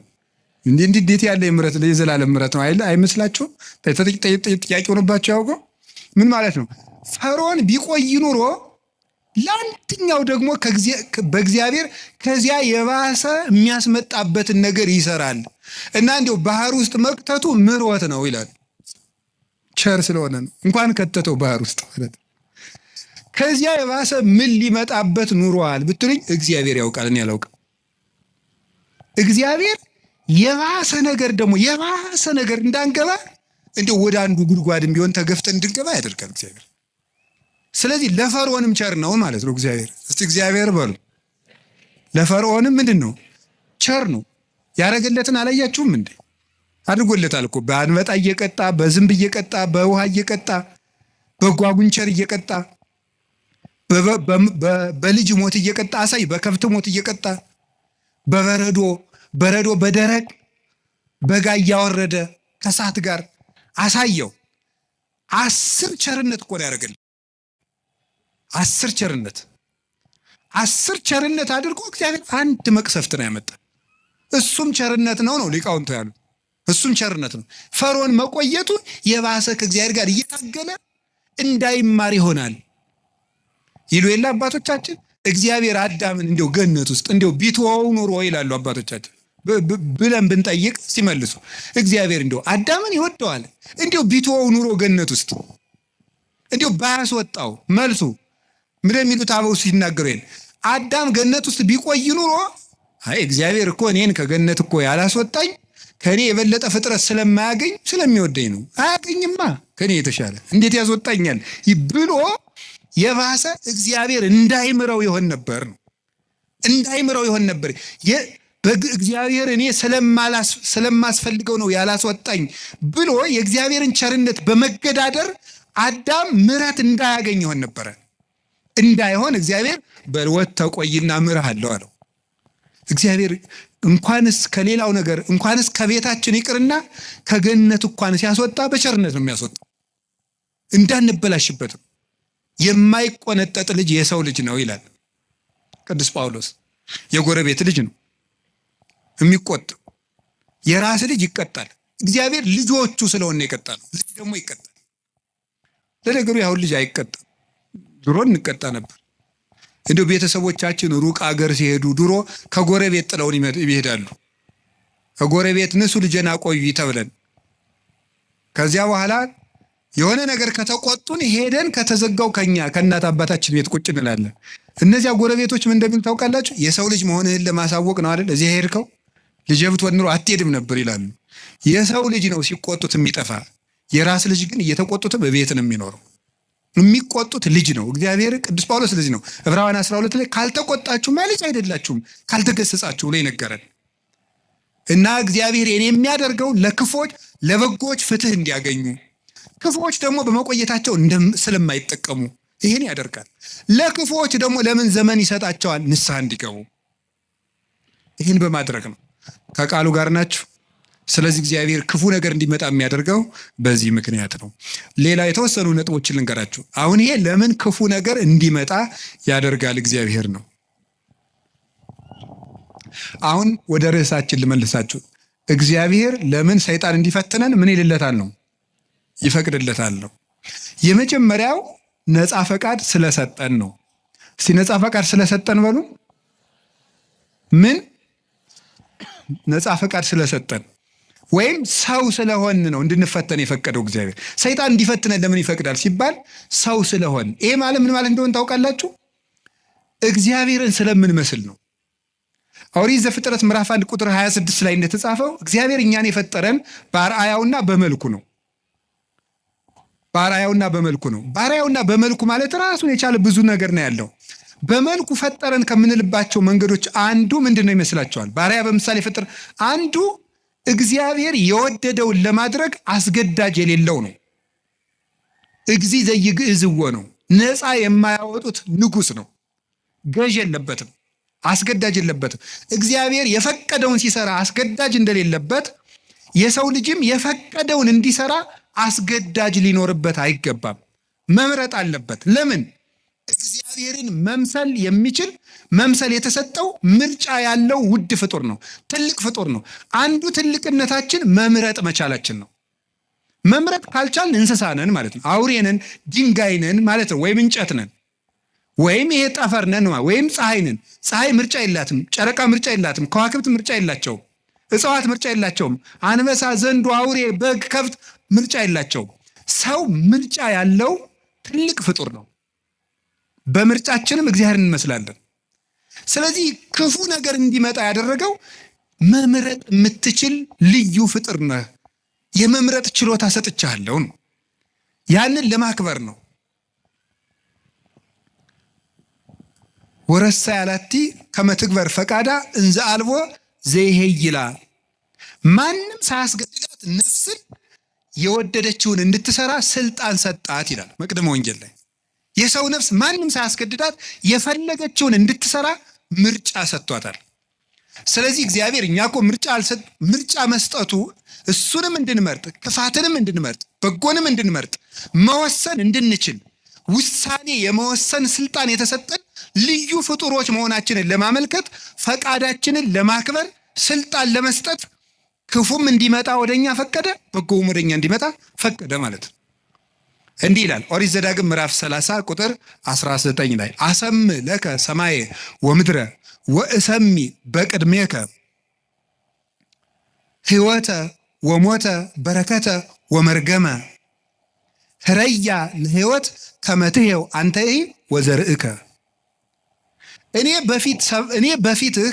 እንዴት ያለ ምሕረት የዘላለም ምሕረት ነው አይመስላችሁም? ጥያቄ ሆኖባቸው ያውቀው ምን ማለት ነው? ፈርዖን ቢቆይ ኑሮ ለአንደኛው ደግሞ በእግዚአብሔር ከዚያ የባሰ የሚያስመጣበትን ነገር ይሰራል እና እንዲያው ባህር ውስጥ መክተቱ ምሕረት ነው ይላል። ቸር ስለሆነ ነው እንኳን ከተተው ባህር ውስጥ ማለት። ከዚያ የባሰ ምን ሊመጣበት ኑሯል ብትሉኝ እግዚአብሔር ያውቃል፣ እኔ አላውቅም። እግዚአብሔር የባሰ ነገር እንዳንገባ እንዲያው ወደ አንዱ ጉድጓድም ቢሆን ተገፍተን እንድንገባ ያደርጋል እግዚአብሔር። ስለዚህ ለፈርዖንም ቸር ነው ማለት ነው እግዚአብሔር። እስቲ እግዚአብሔር በሉ። ለፈርዖንም ምንድን ነው? ቸር ነው። ያረገለትን አላያችሁም እንዴ? አድርጎለታል እኮ በአንበጣ እየቀጣ በዝንብ እየቀጣ በውሃ እየቀጣ በጓጉንቸር እየቀጣ በልጅ ሞት እየቀጣ አሳይ በከብት ሞት እየቀጣ በረዶ በደረቅ በጋ እያወረደ ከእሳት ጋር አሳየው። 10 ቸርነት እኮ ነው ያደረገልን። 10 ቸርነት አድርጎ እግዚአብሔር አንድ መቅሰፍት ነው ያመጣ። እሱም ቸርነት ነው ሊቃውንቱ ያሉት። እሱም ቸርነት ነው። ፈርዖን መቆየቱ የባሰ ከእግዚአብሔር ጋር እየታገለ እንዳይማር ይሆናል ይሉ የለ አባቶቻችን። እግዚአብሔር አዳምን እንዲያው ገነት ውስጥ እንዲያው ቢተወው ኑሮ ይላሉ አባቶቻችን ብለን ብንጠይቅ ሲመልሱ እግዚአብሔር እንዲያው አዳምን ይወደዋል እንዲያው ቢተወው ኑሮ ገነት ውስጥ እንዲያው ባያስወጣው። መልሱ ምን የሚሉት አበው ሲናገሩ ይሄን አዳም ገነት ውስጥ ቢቆይ ኑሮ አይ እግዚአብሔር እኮ እኔን ከገነት እኮ ያላስወጣኝ ከኔ የበለጠ ፍጥረት ስለማያገኝ ስለሚወደኝ ነው። አያገኝማ ከኔ የተሻለ እንዴት ያስወጣኛል ብሎ የባሰ እግዚአብሔር እንዳይምረው ይሆን ነበር ነው። እንዳይምረው ይሆን ነበር። እግዚአብሔር እኔ ስለማስፈልገው ነው ያላስወጣኝ ብሎ የእግዚአብሔርን ቸርነት በመገዳደር አዳም ምሕረት እንዳያገኝ ይሆን ነበረ። እንዳይሆን እግዚአብሔር በወት ተቆይና ምርሃለሁ አለው። እግዚአብሔር እንኳንስ ከሌላው ነገር እንኳንስ ከቤታችን ይቅርና ከገነት እንኳን ሲያስወጣ በቸርነት ነው የሚያስወጣው። እንዳንበላሽበትም የማይቆነጠጥ ልጅ የሰው ልጅ ነው ይላል ቅዱስ ጳውሎስ። የጎረቤት ልጅ ነው የሚቆጥ። የራስ ልጅ ይቀጣል። እግዚአብሔር ልጆቹ ስለሆነ ይቀጣል። ልጅ ደግሞ ይቀጣል። ለነገሩ ያሁን ልጅ አይቀጣም። ድሮ እንቀጣ ነበር። እንደው ቤተሰቦቻችን ሩቅ አገር ሲሄዱ ድሮ ከጎረቤት ጥለውን ይሄዳሉ። ከጎረቤት ንሱ ልጄን አቆዩ ተብለን ከዚያ በኋላ የሆነ ነገር ከተቆጡን ሄደን ከተዘጋው ከእናት አባታችን ቤት ቁጭ እንላለን። እነዚያ ጎረቤቶች ምን እንደሚሉ ታውቃላችሁ? የሰው ልጅ መሆንህን ለማሳወቅ ነው አይደል እዚህ ሄድከው፣ ልጄ ብትሆን ኑሮ አትሄድም ነበር ይላሉ። የሰው ልጅ ነው ሲቆጡት የሚጠፋ። የራስ ልጅ ግን እየተቆጡት በቤት ነው የሚኖረው። የሚቆጡት ልጅ ነው። እግዚአብሔር ቅዱስ ጳውሎስ ስለዚህ ነው ዕብራውያን 12 ላይ ካልተቆጣችሁም ልጅ አይደላችሁም ካልተገሰጻችሁ ብሎ ይነገራል። እና እግዚአብሔር የሚያደርገው ለክፎች ለበጎች ፍትህ እንዲያገኙ፣ ክፎች ደግሞ በመቆየታቸው ስለማይጠቀሙ ይህን ያደርጋል። ለክፎች ደግሞ ለምን ዘመን ይሰጣቸዋል? ንስሐ እንዲገቡ። ይህን በማድረግ ነው። ከቃሉ ጋር ናችሁ። ስለዚህ እግዚአብሔር ክፉ ነገር እንዲመጣ የሚያደርገው በዚህ ምክንያት ነው። ሌላ የተወሰኑ ነጥቦችን ልንገራችሁ። አሁን ይሄ ለምን ክፉ ነገር እንዲመጣ ያደርጋል እግዚአብሔር ነው። አሁን ወደ ርዕሳችን ልመልሳችሁ። እግዚአብሔር ለምን ሰይጣን እንዲፈትነን ምን ይልለታል ነው? ይፈቅድለታል ነው። የመጀመሪያው ነፃ ፈቃድ ስለሰጠን ነው። እስቲ ነፃ ፈቃድ ስለሰጠን በሉ። ምን ነፃ ፈቃድ ስለሰጠን ወይም ሰው ስለሆን ነው እንድንፈተን የፈቀደው እግዚአብሔር። ሰይጣን እንዲፈትነን ለምን ይፈቅዳል ሲባል ሰው ስለሆን። ይሄ ማለት ምን ማለት እንደሆነ ታውቃላችሁ? እግዚአብሔርን ስለምንመስል ነው። ኦሪት ዘፍጥረት ምዕራፍ 1 ቁጥር 26 ላይ እንደተጻፈው እግዚአብሔር እኛን የፈጠረን በአርአያውና በመልኩ ነው። በአርአያውና በመልኩ ነው። በአርአያውና በመልኩ ማለት ራሱን የቻለ ብዙ ነገር ነው ያለው። በመልኩ ፈጠረን ከምንልባቸው መንገዶች አንዱ ምንድን ነው ይመስላችኋል? በአርአያ በምሳሌ ፈጠረን አንዱ እግዚአብሔር የወደደውን ለማድረግ አስገዳጅ የሌለው ነው። እግዚእ ዘይግዕዝዎ ነው። ነፃ የማያወጡት ንጉሥ ነው። ገዥ የለበትም፣ አስገዳጅ የለበትም። እግዚአብሔር የፈቀደውን ሲሰራ አስገዳጅ እንደሌለበት የሰው ልጅም የፈቀደውን እንዲሰራ አስገዳጅ ሊኖርበት አይገባም። መምረጥ አለበት። ለምን? እግዚአብሔርን መምሰል የሚችል መምሰል የተሰጠው ምርጫ ያለው ውድ ፍጡር ነው። ትልቅ ፍጡር ነው። አንዱ ትልቅነታችን መምረጥ መቻላችን ነው። መምረጥ ካልቻልን እንስሳ ነን ማለት ነው። አውሬ ነን፣ ድንጋይ ነን ማለት ነው። ወይም እንጨት ነን፣ ወይም ይሄ ጠፈር ነን፣ ወይም ፀሐይ ነን። ፀሐይ ምርጫ የላትም። ጨረቃ ምርጫ የላትም። ከዋክብት ምርጫ የላቸውም። እጽዋት ምርጫ የላቸውም። አንበሳ፣ ዘንዶ፣ አውሬ፣ በግ፣ ከብት ምርጫ የላቸውም። ሰው ምርጫ ያለው ትልቅ ፍጡር ነው። በምርጫችንም እግዚአብሔርን እንመስላለን። ስለዚህ ክፉ ነገር እንዲመጣ ያደረገው መምረጥ የምትችል ልዩ ፍጡር ነህ፣ የመምረጥ ችሎታ ሰጥቻለሁ ነው። ያንን ለማክበር ነው። ወረሳ ያላቲ ከመትግበር ፈቃዳ እንዘ አልቦ ዘይሄይላ። ማንም ሳያስገድዳት ነፍስን የወደደችውን እንድትሰራ ስልጣን ሰጣት ይላል መቅደመ ወንጌል ላይ። የሰው ነፍስ ማንም ሳያስገድዳት የፈለገችውን እንድትሰራ ምርጫ ሰጥቷታል። ስለዚህ እግዚአብሔር እኛ እኮ ምርጫ መስጠቱ እሱንም እንድንመርጥ፣ ክፋትንም እንድንመርጥ፣ በጎንም እንድንመርጥ፣ መወሰን እንድንችል ውሳኔ የመወሰን ስልጣን የተሰጠን ልዩ ፍጡሮች መሆናችንን ለማመልከት ፈቃዳችንን ለማክበር ስልጣን ለመስጠት ክፉም እንዲመጣ ወደኛ ፈቀደ፣ በጎም ወደኛ እንዲመጣ ፈቀደ ማለት ነው። እንዲህ ይላል ኦሪት ዘዳግም ምዕራፍ 30 ቁጥር 19 ላይ አሰም ለከ ሰማየ ወምድረ ወእሰሚ በቅድሜከ ሕይወተ ወሞተ በረከተ ወመርገመ ህረያ ለሕይወት ከመትሄው አንተ ወዘርእከ። እኔ በፊትህ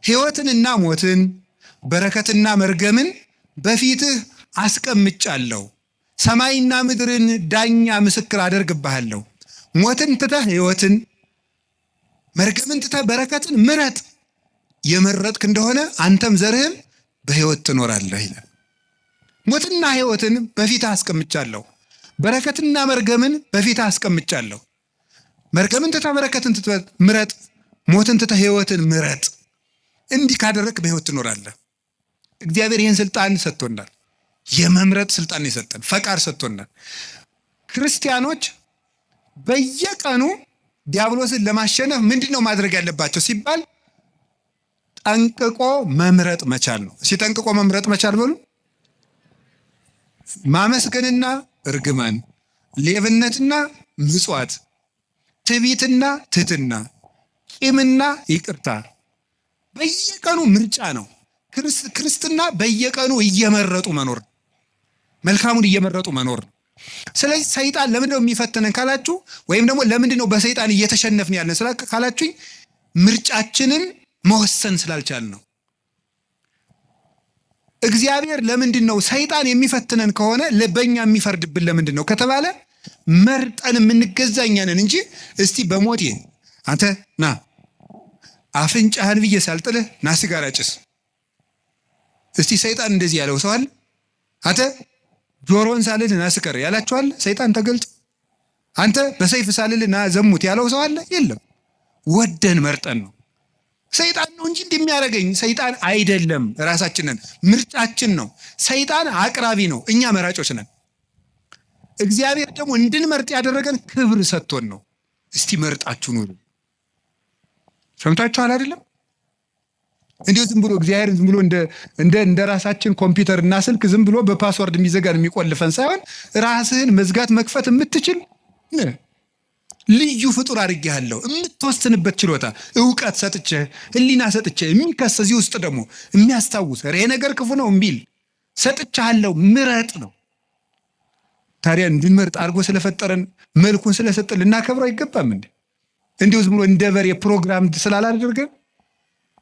ሕይወትንና ሞትን በረከትና መርገምን በፊትህ አስቀምጫለሁ። ሰማይና ምድርን ዳኛ ምስክር አደርግብሃለሁ። ሞትን ትተህ ሕይወትን፣ መርገምን ትተህ በረከትን ምረጥ። የመረጥክ እንደሆነ አንተም ዘርህም በሕይወት ትኖራለህ ይላል። ሞትና ሕይወትን በፊትህ አስቀምጫለሁ፣ በረከትና መርገምን በፊትህ አስቀምጫለሁ። መርገምን ትተህ በረከትን ትተህ ምረጥ፣ ሞትን ትተህ ሕይወትን ምረጥ። እንዲህ ካደረግክ በሕይወት ትኖራለህ። እግዚአብሔር ይህን ስልጣን ሰጥቶናል። የመምረጥ ስልጣን የሰጠን ፈቃድ ሰጥቶናል። ክርስቲያኖች በየቀኑ ዲያብሎስን ለማሸነፍ ምንድን ነው ማድረግ ያለባቸው ሲባል ጠንቅቆ መምረጥ መቻል ነው። ጠንቅቆ መምረጥ መቻል በሉ። ማመስገንና እርግማን፣ ሌብነትና ምጽዋት፣ ትዕቢትና ትሕትና፣ ቂምና ይቅርታ በየቀኑ ምርጫ ነው። ክርስትና በየቀኑ እየመረጡ መኖር፣ መልካሙን እየመረጡ መኖር ነው። ስለዚህ ሰይጣን ለምንድን ነው የሚፈትነን ካላችሁ፣ ወይም ደግሞ ለምንድን ነው በሰይጣን እየተሸነፍን ያለን ካላችሁኝ፣ ምርጫችንን መወሰን ስላልቻል ነው። እግዚአብሔር ለምንድን ነው ሰይጣን የሚፈትነን ከሆነ በእኛ የሚፈርድብን ለምንድን ነው ከተባለ መርጠን የምንገዛ እኛ ነን እንጂ እስቲ በሞቴ አንተ ና አፍንጫህን ብዬ ሳልጥልህ ና ሲጋራ ጭስ። እስቲ ሰይጣን እንደዚህ ያለው ሰው አለ? አንተ ጆሮን ሳልልህ ና ስከር ያላችኋል? ሰይጣን ተገልጦ አንተ በሰይፍ ሳልልህ ና ዘሙት ያለው ሰው አለ? የለም። ወደን መርጠን ነው። ሰይጣን ነው እንጂ እንደሚያደርገኝ ሰይጣን አይደለም። ራሳችንን ምርጫችን ነው። ሰይጣን አቅራቢ ነው፣ እኛ መራጮች ነን። እግዚአብሔር ደግሞ እንድንመርጥ ያደረገን ክብር ሰጥቶን ነው። እስቲ መርጣችሁ ኑሩ። ሰምታችኋል አይደለም? እንዲሁ ዝም ብሎ እግዚአብሔር ዝም ብሎ እንደ ራሳችን ኮምፒውተር እና ስልክ ዝም ብሎ በፓስወርድ የሚዘጋን የሚቆልፈን ሳይሆን ራስህን መዝጋት መክፈት የምትችል ልዩ ፍጡር አድርጌሃለሁ። የምትወስንበት ችሎታ እውቀት ሰጥቼ ሕሊና ሰጥቼ የሚከስ እዚህ ውስጥ ደግሞ የሚያስታውስ ይሄ ነገር ክፉ ነው እምቢል ሰጥቼሃለሁ። ምረጥ ነው። ታዲያ እንድንመርጥ አድርጎ ስለፈጠረን መልኩን ስለሰጠን ልናከብረው አይገባም እንዴ? እንዲሁ ዝም ብሎ እንደ በሬ ፕሮግራም ስላላደረገን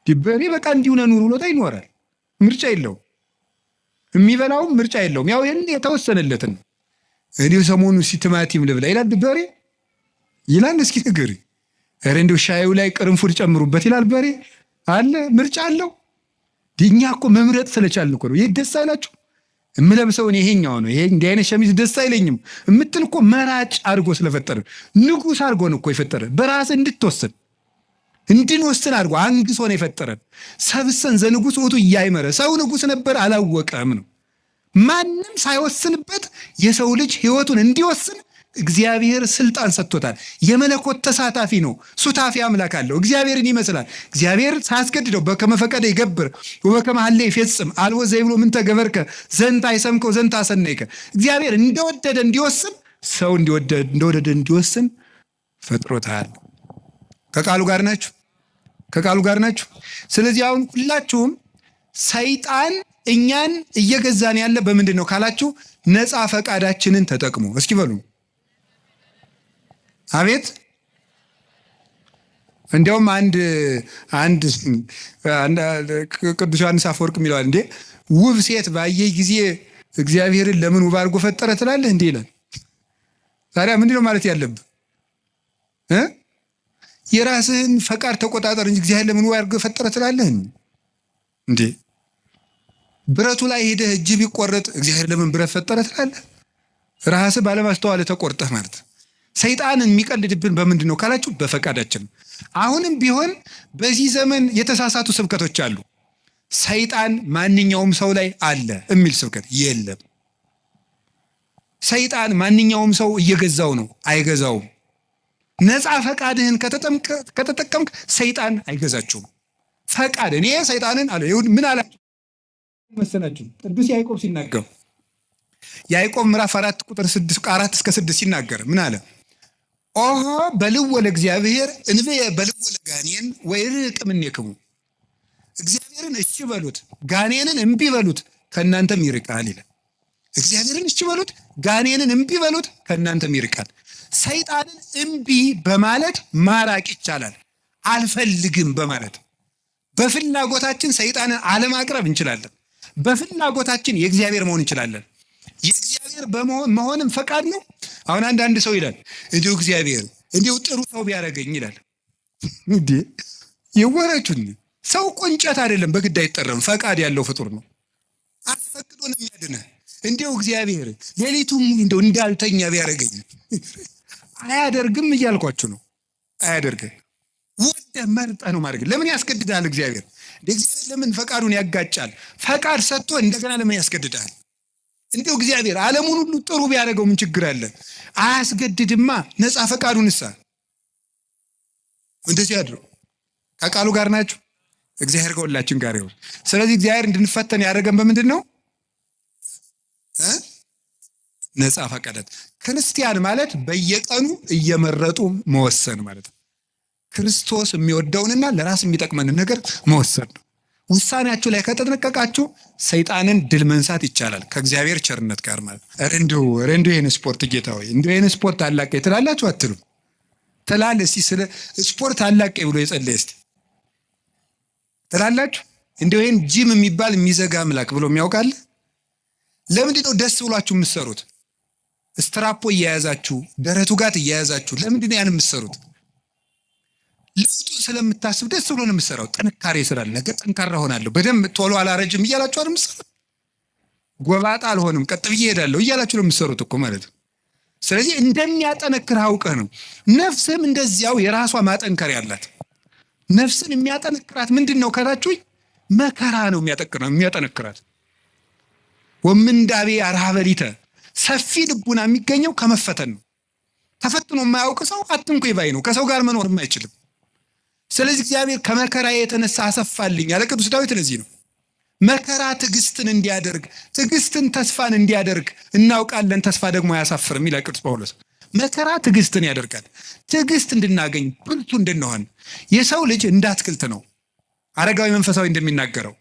በሬ በቃ እንዲሁ ነው ኑሮ ብሎታ ይኖራል። ምርጫ የለውም። የሚበላውም ምርጫ የለውም። ያው ይሄን የተወሰነለትን እንዲሁ ሰሞኑ ቲማቲም ልብላ ይላል በሬ ይላል። እስኪ ንገሪ። ኧረ እንዲሁ ሻዩ ላይ ቅርንፉድ ጨምሩበት ይላል በሬ አለ። ምርጫ አለው። እኛ እኮ መምረጥ ስለቻልን እኮ ነው። ይህ ደስ አይላችሁ? የምለብሰውን ይሄኛው ነው፣ ይሄ እንዲህ አይነት ሸሚዝ ደስ አይለኝም የምትል እኮ መራጭ አድርጎ ስለፈጠረ ንጉሥ አድርጎ ነው እኮ የፈጠረ። በራስ እንድትወስን እንድንወስን አድርጎ አንግሶ ነው የፈጠረን። ሰብሰን ዘንጉሥ ውእቱ እያይመረ ሰው ንጉሥ ነበር አላወቀም ነው። ማንም ሳይወስንበት የሰው ልጅ ሕይወቱን እንዲወስን እግዚአብሔር ስልጣን ሰጥቶታል። የመለኮት ተሳታፊ ነው። ሱታፊ አምላክ አለው። እግዚአብሔርን ይመስላል። እግዚአብሔር ሳያስገድደው በከመ ፈቀደ ይገብር ወበከመ ሀሌ ይፌጽም አልቦ ዘይብሎ ምን ተገበርከ ዘንተ አይሰምከው ዘንተ አሰነይከ። እግዚአብሔር እንደወደደ እንዲወስን፣ ሰው እንደወደደ እንዲወስን ፈጥሮታል። ከቃሉ ጋር ናችሁ? ከቃሉ ጋር ናችሁ? ስለዚህ አሁን ሁላችሁም ሰይጣን እኛን እየገዛን ያለ በምንድን ነው ካላችሁ ነፃ ፈቃዳችንን ተጠቅሞ እስኪ በሉ አቤት። እንዲያውም አንድ ቅዱስ ዮሐንስ አፈወርቅ የሚለዋል እንዴ ውብ ሴት ባየ ጊዜ እግዚአብሔርን ለምን ውብ አድርጎ ፈጠረ ትላለህ እንዴ ይላል። ታዲያ ምንድን ነው ማለት ያለብህ? የራስህን ፈቃድ ተቆጣጠር እንጂ እግዚአብሔር ለምን ውብ አድርጎ ፈጠረ ትላለህ እንዴ? ብረቱ ላይ ሄደህ እጅ ቢቆረጥ እግዚአብሔር ለምን ብረት ፈጠረ ትላለህ? ራስህ ባለማስተዋል ተቆርጠህ ማለት። ሰይጣንን የሚቀልድብን በምንድን ነው ካላችሁ በፈቃዳችን። አሁንም ቢሆን በዚህ ዘመን የተሳሳቱ ስብከቶች አሉ። ሰይጣን ማንኛውም ሰው ላይ አለ የሚል ስብከት የለም። ሰይጣን ማንኛውም ሰው እየገዛው ነው፣ አይገዛውም። ነፃ ፈቃድህን ከተጠቀምክ ሰይጣን አይገዛችሁም። ፈቃድ እኔ ሰይጣንን አለ ምን አለ መሰላችሁ? ቅዱስ ያዕቆብ ሲናገር ያዕቆብ ምዕራፍ 4 ቁጥር 4 እስከ 6 ሲናገር ምን አለ? ኦሆ በልዎ ለእግዚአብሔር እንበየ በልዎ ለጋኔን ወይርቅ እምኔክሙ። እግዚአብሔርን እሺ በሉት ጋኔንን እምቢ በሉት ከእናንተም ይርቃል ይላል። እግዚአብሔርን እሺ በሉት ጋኔንን እምቢ በሉት ከእናንተም ይርቃል። ሰይጣንን እምቢ በማለት ማራቅ ይቻላል። አልፈልግም በማለት በፍላጎታችን ሰይጣንን አለማቅረብ እንችላለን። በፍላጎታችን የእግዚአብሔር መሆን እንችላለን። የእግዚአብሔር መሆንም ፈቃድ ነው። አሁን አንዳንድ ሰው ይላል እንዲሁ እግዚአብሔር እንዲሁ ጥሩ ሰው ቢያደርገኝ ይላል። እንዴ የወረቹን ሰው ቁንጨት አይደለም፣ በግድ አይጠረም። ፈቃድ ያለው ፍጡር ነው። አስፈቅዶ ነው የሚያድነህ። እንዲሁ እግዚአብሔር ሌሊቱም እንደው እንዳልተኛ ቢያደርገኝ አያደርግም እያልኳችሁ ነው። አያደርግም። ወደ መርጠ ነው ማድረግ። ለምን ያስገድዳል እግዚአብሔር? እግዚአብሔር ለምን ፈቃዱን ያጋጫል? ፈቃድ ሰጥቶ እንደገና ለምን ያስገድዳል? እንዲሁ እግዚአብሔር ዓለሙን ሁሉ ጥሩ ቢያደርገው ምን ችግር አለ? አያስገድድማ። ነፃ ፈቃዱን እሳ እንደዚህ ያድረው። ከቃሉ ጋር ናችሁ። እግዚአብሔር ከሁላችን ጋር ይሁን። ስለዚህ እግዚአብሔር እንድንፈተን ያደረገን በምንድን ነው? ነፃ ፈቃድ። ክርስቲያን ማለት በየቀኑ እየመረጡ መወሰን ማለት ነው። ክርስቶስ የሚወደውንና ለራስ የሚጠቅመንን ነገር መወሰን ነው። ውሳኔያችሁ ላይ ከተጠነቀቃችሁ ሰይጣንን ድል መንሳት ይቻላል ከእግዚአብሔር ቸርነት ጋር ማለት ነው። እንዲሁ ይህን ስፖርት ጌታ ሆይ እንዲሁ ይህን ስፖርት አላቀ ትላላችሁ አትሉ? ትላል እስቲ ስለ ስፖርት አላቀ ብሎ የጸለየ እስቲ ትላላችሁ? እንዲሁ ይህን ጂም የሚባል የሚዘጋ አምላክ ብሎ የሚያውቃል? ለምንድን ነው ደስ ብሏችሁ የምትሰሩት? ስትራፖ እየያዛችሁ ደረቱ ጋር እየያዛችሁ ለምንድን ነው ያን የምትሰሩት? ለውጡን ስለምታስብ ደስ ብሎ ነው የምትሰራው። ጥንካሬ ስላለ ነገ ጠንካራ ሆናለሁ፣ በደንብ ቶሎ አላረጅም እያላችሁ አይደል የምትሰሩት? ጎባጣ አልሆንም ቀጥ ብዬ እሄዳለሁ እያላችሁ ነው የምትሰሩት እኮ ማለት ነው። ስለዚህ እንደሚያጠነክር አውቀህ ነው። ነፍስም እንደዚያው የራሷ ማጠንከር ያላት። ነፍስን የሚያጠነክራት ምንድን ነው ካላችሁኝ፣ መከራ ነው የሚያጠነክራት። ወምንዳቤ አርሃበሊተ ሰፊ ልቡና የሚገኘው ከመፈተን ነው። ተፈትኖ የማያውቅ ሰው አትንኩ ባይ ነው። ከሰው ጋር መኖርም አይችልም። ስለዚህ እግዚአብሔር ከመከራ የተነሳ አሰፋልኝ ያለ ቅዱስ ዳዊት ለዚህ ነው። መከራ ትዕግስትን እንዲያደርግ፣ ትዕግስትን ተስፋን እንዲያደርግ እናውቃለን። ተስፋ ደግሞ አያሳፍርም ይላል ቅዱስ ጳውሎስ። መከራ ትዕግስትን ያደርጋል። ትዕግስት እንድናገኝ ብርቱ እንድንሆን። የሰው ልጅ እንደ አትክልት ነው። አረጋዊ መንፈሳዊ እንደሚናገረው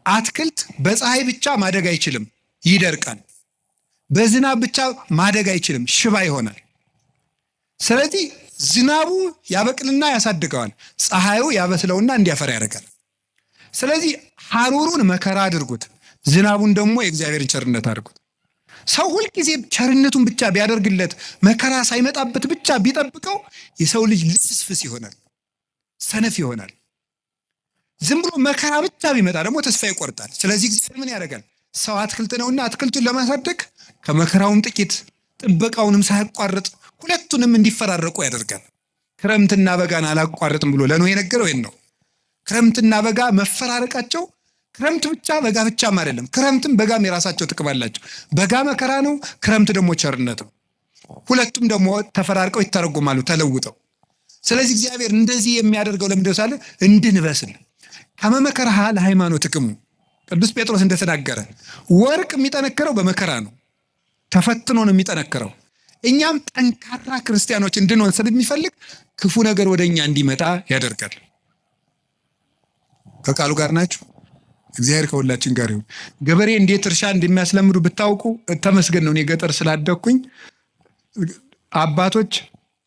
አትክልት በፀሐይ ብቻ ማደግ አይችልም፣ ይደርቃል። በዝናብ ብቻ ማደግ አይችልም፣ ሽባ ይሆናል። ስለዚህ ዝናቡ ያበቅልና ያሳድገዋል፣ ፀሐዩ ያበስለውና እንዲያፈራ ያደርጋል። ስለዚህ ሐሩሩን መከራ አድርጉት፣ ዝናቡን ደግሞ የእግዚአብሔርን ቸርነት አድርጉት። ሰው ሁልጊዜ ቸርነቱን ብቻ ቢያደርግለት መከራ ሳይመጣበት ብቻ ቢጠብቀው የሰው ልጅ ልስስፍስ ይሆናል፣ ሰነፍ ይሆናል። ዝም ብሎ መከራ ብቻ ቢመጣ ደግሞ ተስፋ ይቆርጣል። ስለዚህ እግዚአብሔር ምን ያደርጋል? ሰው አትክልት ነውና አትክልቱን ለማሳደግ ከመከራውም ጥቂት ጥበቃውንም ሳያቋርጥ ሁለቱንም እንዲፈራረቁ ያደርጋል። ክረምትና በጋን አላቋርጥም ብሎ ለኖህ የነገረው ይህን ነው። ክረምትና በጋ መፈራረቃቸው ክረምት ብቻ በጋ ብቻም አይደለም። ክረምትም በጋም የራሳቸው ጥቅም አላቸው። በጋ መከራ ነው፣ ክረምት ደግሞ ቸርነት ነው። ሁለቱም ደግሞ ተፈራርቀው ይተረጎማሉ ተለውጠው። ስለዚህ እግዚአብሔር እንደዚህ የሚያደርገው ለምንድን ነው ሳለ እንድንበስል ከመመከራህ ለሃይማኖት ጥቅሙ ቅዱስ ጴጥሮስ እንደተናገረ ወርቅ የሚጠነክረው በመከራ ነው፣ ተፈትኖ ነው የሚጠነክረው። እኛም ጠንካራ ክርስቲያኖች እንድንሆን ስለሚፈልግ ክፉ ነገር ወደኛ እንዲመጣ ያደርጋል። ከቃሉ ጋር ናችሁ። እግዚአብሔር ከሁላችን ጋር ይሁን። ገበሬ እንዴት እርሻ እንደሚያስለምዱ ብታውቁ ተመስገን ነው። እኔ ገጠር ስላደኩኝ አባቶች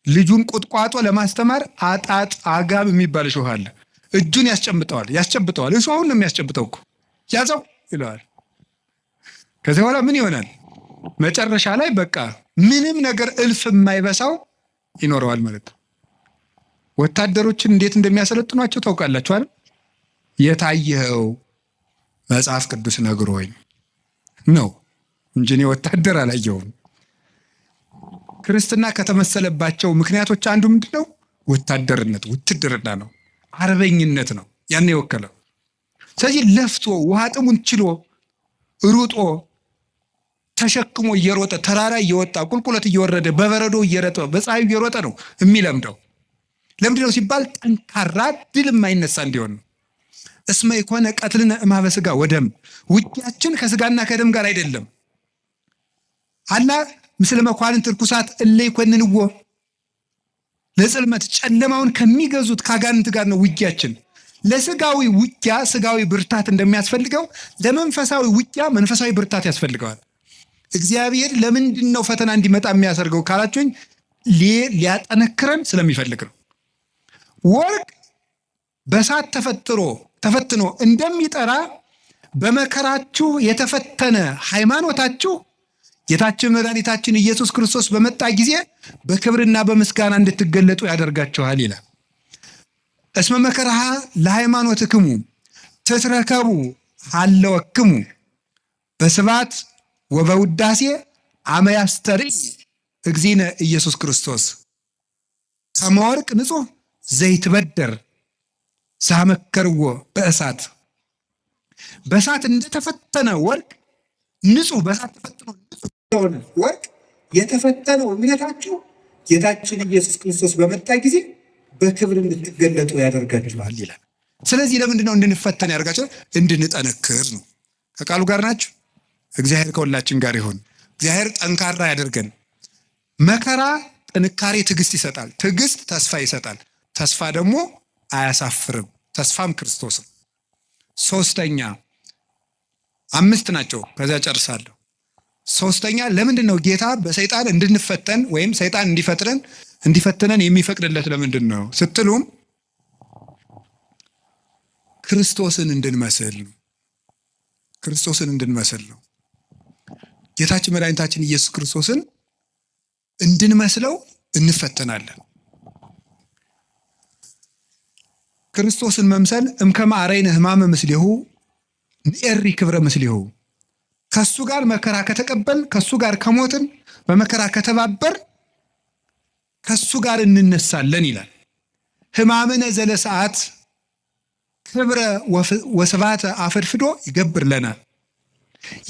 ልጁን ቁጥቋጦ ለማስተማር አጣጥ አጋብ የሚባል እሾህ አለ። እጁን ያስጨብጠዋል። እሾሁን ነው የሚያስጨብጠው እኮ ያዘው ይለዋል። ከዚህ በኋላ ምን ይሆናል? መጨረሻ ላይ በቃ ምንም ነገር እልፍ የማይበሳው ይኖረዋል ማለት ነው። ወታደሮችን እንዴት እንደሚያሰለጥኗቸው ታውቃላችሁ አይደል? የታየኸው መጽሐፍ ቅዱስ ነግሮኝ ነው እንጂ እኔ ወታደር አላየሁም። ክርስትና ከተመሰለባቸው ምክንያቶች አንዱ ምንድን ነው? ወታደርነት፣ ውትድርና ነው፣ አርበኝነት ነው ያን የወከለው። ስለዚህ ለፍቶ ውሃ ጥሙን ችሎ ሩጦ ተሸክሞ እየሮጠ ተራራ እየወጣ ቁልቁለት እየወረደ በበረዶ እየረጠ በፀሐዩ እየሮጠ ነው የሚለምደው። ለምንድን ነው ሲባል ጠንካራ ድል የማይነሳ እንዲሆን ነው። እስመ ይኮነ ቀትልነ እምኀበ ሥጋ ወደም፣ ውጊያችን ከስጋና ከደም ጋር አይደለም። አላ ምስለ መኳንንት ርኩሳት እለ ይኮንንዎ፣ ለጽልመት ጨለማውን ከሚገዙት ከአጋንንት ጋር ነው ውጊያችን። ለስጋዊ ውጊያ ስጋዊ ብርታት እንደሚያስፈልገው ለመንፈሳዊ ውጊያ መንፈሳዊ ብርታት ያስፈልገዋል። እግዚአብሔር ለምንድን ነው ፈተና እንዲመጣ የሚያሰርገው ካላችሁኝ፣ ሊያጠነክረን ስለሚፈልግ ነው። ወርቅ በእሳት ተፈትኖ እንደሚጠራ በመከራችሁ የተፈተነ ሃይማኖታችሁ ጌታችን መድኃኒታችን ኢየሱስ ክርስቶስ በመጣ ጊዜ በክብርና በምስጋና እንድትገለጡ ያደርጋችኋል ይላል። እስመ መከራሃ ለሃይማኖትክሙ ትትረከቡ ሀለወክሙ በስብሐት ወበውዳሴ አመ ያስተርኢ እግዚእነ ኢየሱስ ክርስቶስ ከመ ወርቅ ንጹሕ ዘይትበደር ሳመከርዎ በእሳት። በእሳት እንደተፈተነ ወርቅ ንጹሕ፣ በእሳት ተፈትኖ ንጹሕ የሆነ ወርቅ የተፈተነው እምነታችሁ ጌታችን ኢየሱስ ክርስቶስ በመጣ ጊዜ በክብር እንድትገለጡ ያደርጋችኋል ይላል። ስለዚህ ለምንድን ነው እንድንፈተን ያደርጋችኋል? እንድንጠነክር ነው። ከቃሉ ጋር ናችሁ። እግዚአብሔር ከሁላችን ጋር ይሁን። እግዚአብሔር ጠንካራ ያደርገን። መከራ ጥንካሬ፣ ትዕግስት ይሰጣል። ትዕግስት ተስፋ ይሰጣል። ተስፋ ደግሞ አያሳፍርም። ተስፋም ክርስቶስ ነው። ሶስተኛ፣ 5 ናቸው። ከዚያ ጨርሳለሁ። ሶስተኛ፣ ለምንድን ነው ጌታ በሰይጣን እንድንፈተን ወይም ሰይጣን እንዲፈትነን የሚፈቅድለት ለምንድን ነው ስትሉም፣ ክርስቶስን እንድንመስል ነው። ክርስቶስን እንድንመስል ነው። ጌታችን መድኃኒታችን ኢየሱስ ክርስቶስን እንድንመስለው እንፈተናለን። ክርስቶስን መምሰል እምከመ አርአይነ ሕማመ ምስሌሁ ንኤሪ ክብረ ምስሌሁ። ከሱ ጋር መከራ ከተቀበል፣ ከሱ ጋር ከሞትን፣ በመከራ ከተባበር ከሱ ጋር እንነሳለን ይላል። ሕማምነ ዘለሰዓት ክብረ ወስብሐተ አፈድፍዶ ይገብር ለናል።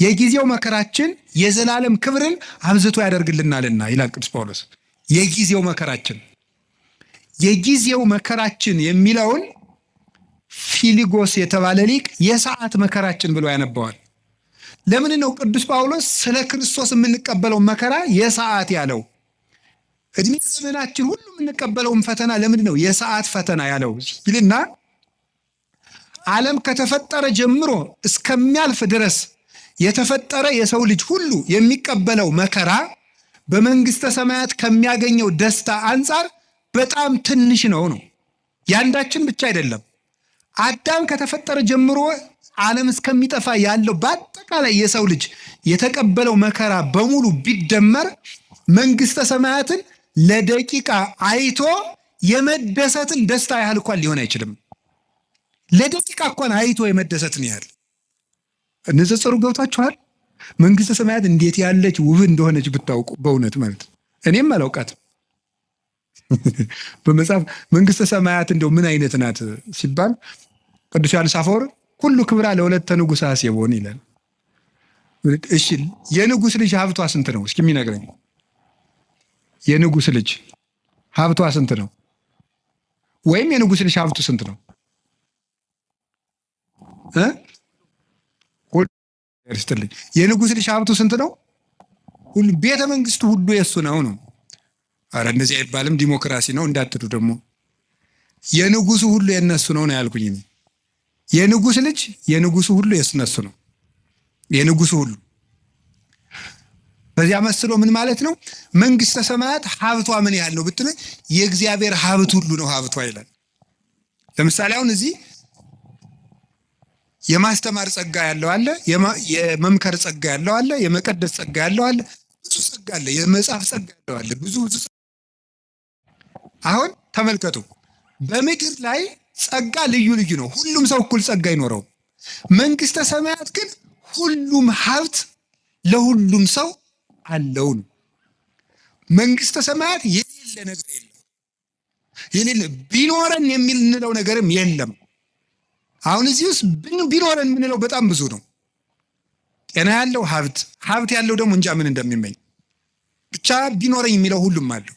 የጊዜው መከራችን የዘላለም ክብርን አብዝቶ ያደርግልናልና ይላል ቅዱስ ጳውሎስ። የጊዜው መከራችን የሚለውን ፊሊጎስ የተባለ ሊቅ የሰዓት መከራችን ብሎ ያነባዋል። ለምን ነው ቅዱስ ጳውሎስ ስለ ክርስቶስ የምንቀበለው መከራ የሰዓት ያለው? እድሜ ዘመናችን ሁሉ የምንቀበለውን ፈተና ለምንድን ነው የሰዓት ፈተና ያለው ይልና፣ ዓለም ከተፈጠረ ጀምሮ እስከሚያልፍ ድረስ የተፈጠረ የሰው ልጅ ሁሉ የሚቀበለው መከራ በመንግስተ ሰማያት ከሚያገኘው ደስታ አንጻር በጣም ትንሽ ነው። ያንዳችን ብቻ አይደለም። አዳም ከተፈጠረ ጀምሮ ዓለም እስከሚጠፋ ያለው በአጠቃላይ የሰው ልጅ የተቀበለው መከራ በሙሉ ቢደመር መንግስተ ሰማያትን ለደቂቃ አይቶ የመደሰትን ደስታ ያህል እንኳን ሊሆን አይችልም። ለደቂቃ እንኳን አይቶ የመደሰትን ያህል ንጽጽሩ ገብታችኋል? መንግስተ ሰማያት እንዴት ያለች ውብ እንደሆነች ብታውቁ በእውነት ማለት እኔም አላውቃትም። በመጽሐፍ መንግስተ ሰማያት እንደው ምን አይነት ናት ሲባል ቅዱስ ዮሐንስ አፈወርቅ ሁሉ ክብራ ለወለተ ንጉሥ አሴቦን ይላል። እሺ የንጉሥ ልጅ ሀብቷ ስንት ነው? እስኪ የሚነግረኝ። የንጉሥ ልጅ ሀብቷ ስንት ነው? ወይም የንጉሥ ልጅ ሀብቱ ስንት ነው? ስትልኝ የንጉሥ ልጅ ሀብቱ ስንት ነው? ሁሉ ቤተ መንግስቱ ሁሉ የሱ ነው። አረ እንደዚህ አይባልም፣ ዲሞክራሲ ነው እንዳትሉ ደግሞ። የንጉሱ ሁሉ የነሱ ነው ያልኩኝ። የንጉሥ ልጅ የንጉሱ ሁሉ የነሱ ነው። የንጉሱ ሁሉ በዚያ መስሎ ምን ማለት ነው? መንግስተ ሰማያት ሀብቷ ምን ያህል ነው ብትሉ የእግዚአብሔር ሀብት ሁሉ ነው ሀብቷ ይላል። ለምሳሌ አሁን እዚህ የማስተማር ጸጋ ያለው አለ፣ የመምከር ጸጋ ያለው አለ፣ የመቀደስ ጸጋ ያለው አለ፣ ብዙ ጸጋ አለ፣ የመጽሐፍ ጸጋ ያለው አለ፣ ብዙ። አሁን ተመልከቱ፣ በምድር ላይ ጸጋ ልዩ ልዩ ነው። ሁሉም ሰው እኩል ጸጋ አይኖረው። መንግስተ ሰማያት ግን ሁሉም ሀብት ለሁሉም ሰው አለው ነው። መንግስተ ሰማያት የሌለ ነገር የሌለ ቢኖረን የሚልንለው ነገርም የለም። አሁን እዚህ ውስጥ ቢኖረን የምንለው በጣም ብዙ ነው። ጤና ያለው ሀብት ያለው ደግሞ እንጃ ምን እንደሚመኝ ብቻ ቢኖረኝ የሚለው ሁሉም አለው።